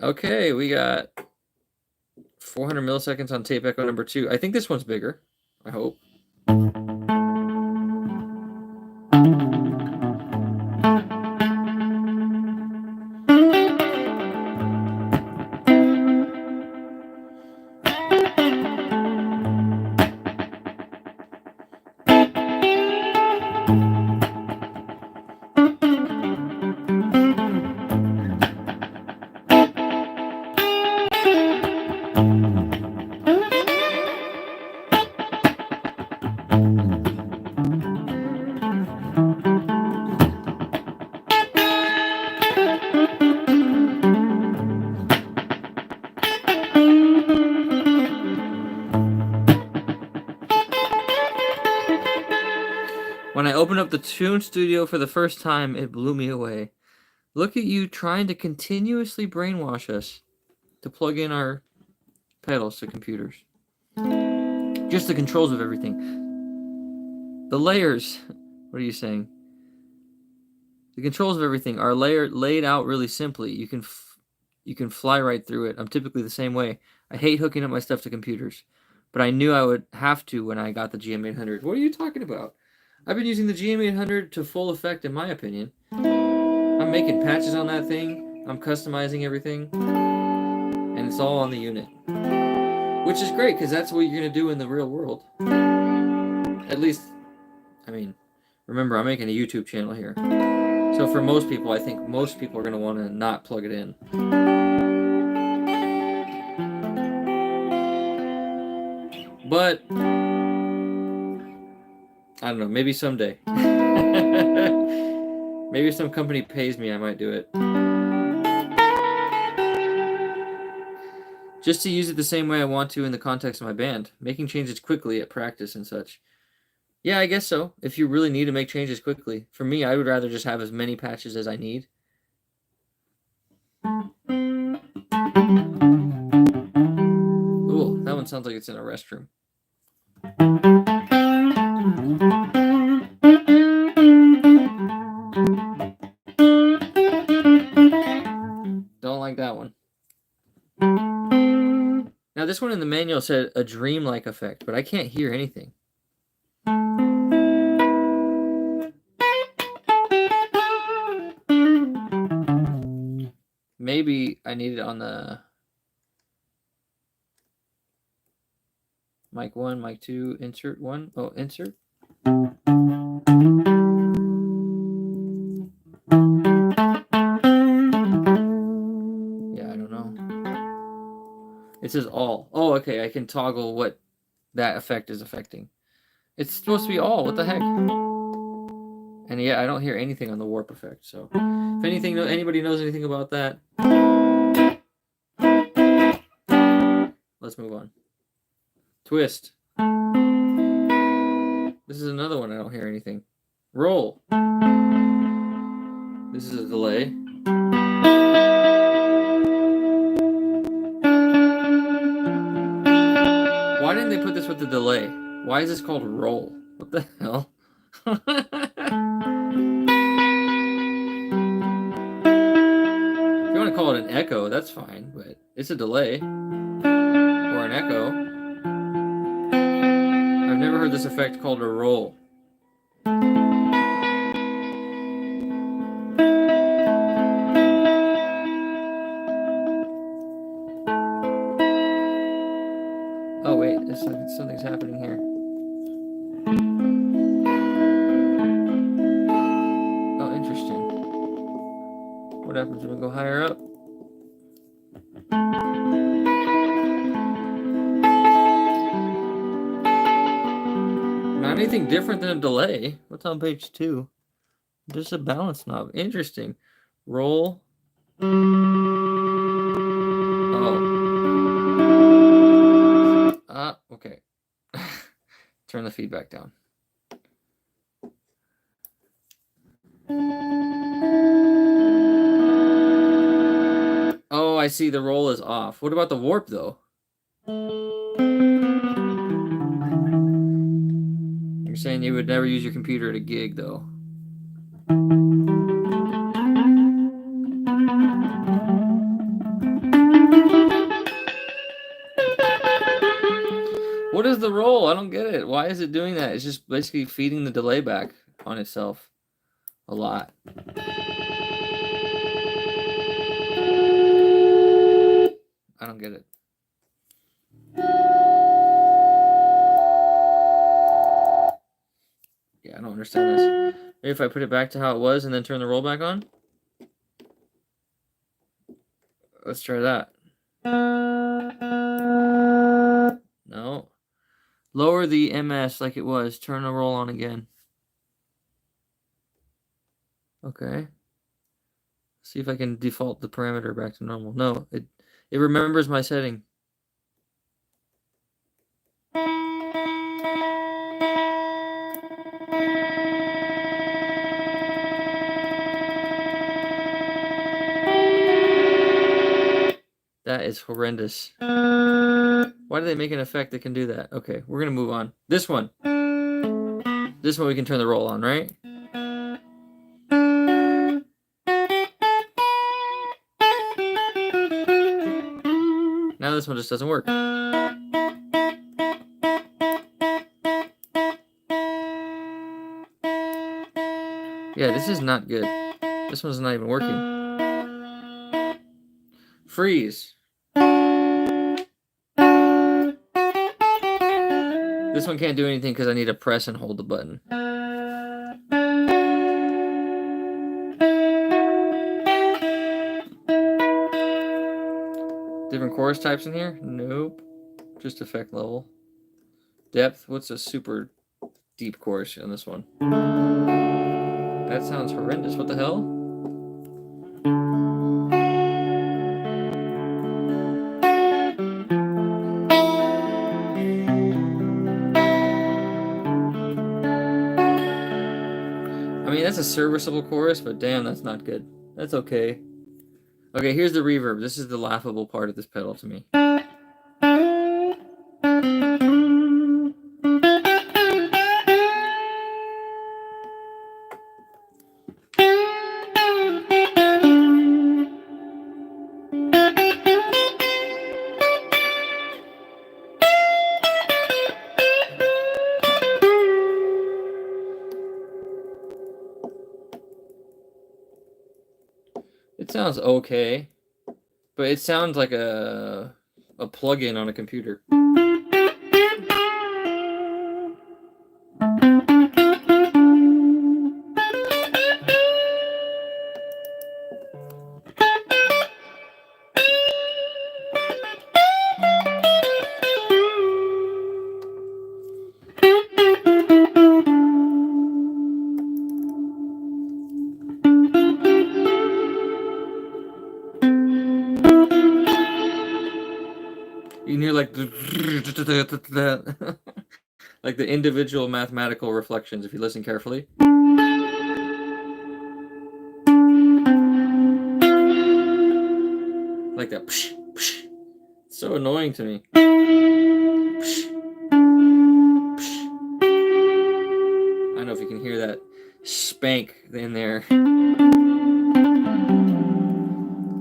Speaker 1: Okay, we got 400 milliseconds on tape echo number 2. I think this one's bigger. I hope. When I opened up the Tune Studio for the first time, it blew me away. Look at you trying to continuously brainwash us to plug in our pedals to computers. Just the controls of everything. The layers, what are you saying? The controls of everything are laid out really simply. You can fly right through it. I'm typically the same way. I hate hooking up my stuff to computers, but I knew I would have to when I got the GM800. What are you talking about? I've been using the GM800 to full effect, in my opinion. I'm making patches on that thing. I'm customizing everything. And it's all on the unit. Which is great, because that's what you're going to do in the real world. At least, I mean, remember, I'm making a YouTube channel here. So for most people, I think most people are going to want to not plug it in. But I don't know, maybe someday. Maybe if some company pays me, I might do it. Just to use it the same way I want to in the context of my band, making changes quickly at practice and such. Yeah, I guess so. If you really need to make changes quickly. For me, I would rather just have as many patches as I need. Ooh, that one sounds like it's in a restroom. this one in the manual said a dreamlike effect, but I can't hear anything. Maybe I need it on the mic 1, mic 2, insert 1. Oh, insert. Yeah, I don't know. It says all. Oh, okay, I can toggle what that effect is affecting. It's supposed to be all. What the heck? And yeah, I don't hear anything on the warp effect. So if anything, anybody knows anything about that, let's move on. Twist. This is another one I don't hear anything. Roll. This is a delay. Why didn't they put this with the delay? Why is this called roll? What the hell? If you want to call it an echo, that's fine, but it's a delay or an echo. I've never heard this effect called a roll. Oh wait, something's happening here. Oh, interesting. What happens when we go higher up? Not anything different than a delay. What's on page 2? Just a balance knob. Interesting. Roll. Oh. Okay. Turn the feedback down. Oh, I see. The roll is off. What about the warp, though? You're saying you would never use your computer at a gig, though. What is the roll? I don't get it. Why is it doing that? It's just basically feeding the delay back on itself a lot. I don't get it. Yeah, I don't understand this. Maybe if I put it back to how it was and then turn the roll back on? Let's try that. No. Lower the MS like it was. Turn the roll on again. Okay. See if I can default the parameter back to normal. No, it remembers my setting. That is horrendous. Why do they make an effect that can do that? Okay, we're going to move on. This one. This one we can turn the roll on, right? Now this one just doesn't work. Yeah, this is not good. This one's not even working. Freeze. This one can't do anything because I need to press and hold the button. Different chorus types in here? Nope. Just effect level. Depth. What's a super deep chorus on this one? That sounds horrendous. What the hell? I mean, that's a serviceable chorus, but damn, that's not good. That's okay. Okay, here's the reverb. This is the laughable part of this pedal to me. It sounds okay, but it sounds like a plug-in on a computer. You can hear like like the individual mathematical reflections if you listen carefully. Like that. It's so annoying to me. I don't know if you can hear that spank in there.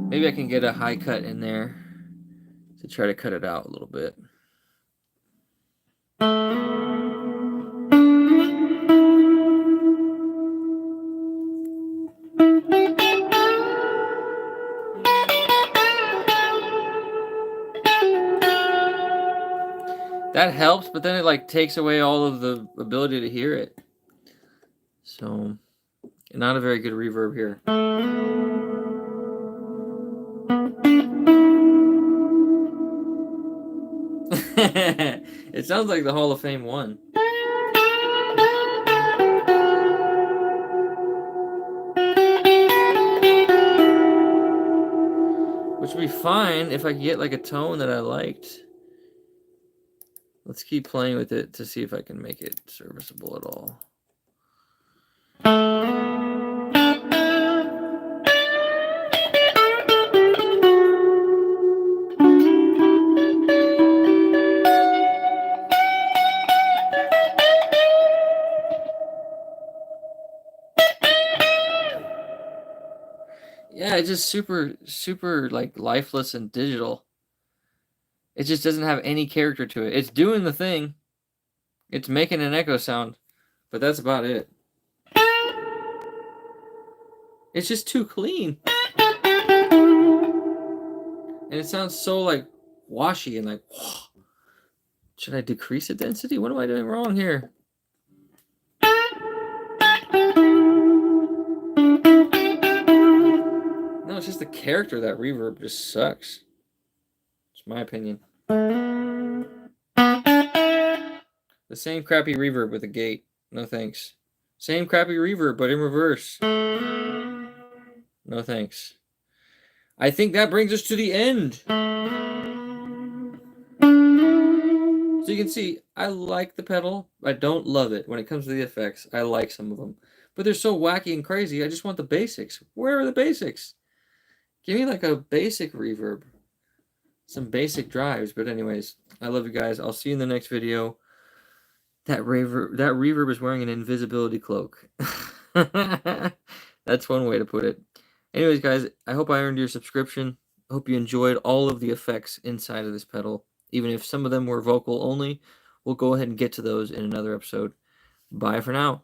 Speaker 1: Maybe I can get a high cut in there to try to cut it out a little bit. That helps, but then it like takes away all of the ability to hear it. So, not a very good reverb here. It sounds like the Hall of Fame one. Which would be fine if I could get like a tone that I liked. Let's keep playing with it to see if I can make it serviceable at all. Yeah, it's just super like lifeless and digital. It just doesn't have any character to it. It's doing the thing. It's making an echo sound, but that's about it. It's just too clean. And it sounds so like washy and like, whoa. Should I decrease the density? What am I doing wrong here? No, it's just the character of that reverb just sucks. It's my opinion. The same crappy reverb with a gate. No thanks. Same crappy reverb, but in reverse. No thanks. I think that brings us to the end. So you can see, I like the pedal. I don't love it. When it comes to the effects, I like some of them. But they're so wacky and crazy, I just want the basics. Where are the basics? Give me like a basic reverb. Some basic drives. But anyways, I love you guys. I'll see you in the next video. That reverb is wearing an invisibility cloak. That's one way to put it. Anyways, guys, I hope I earned your subscription. I hope you enjoyed all of the effects inside of this pedal. Even if some of them were vocal only, we'll go ahead and get to those in another episode. Bye for now.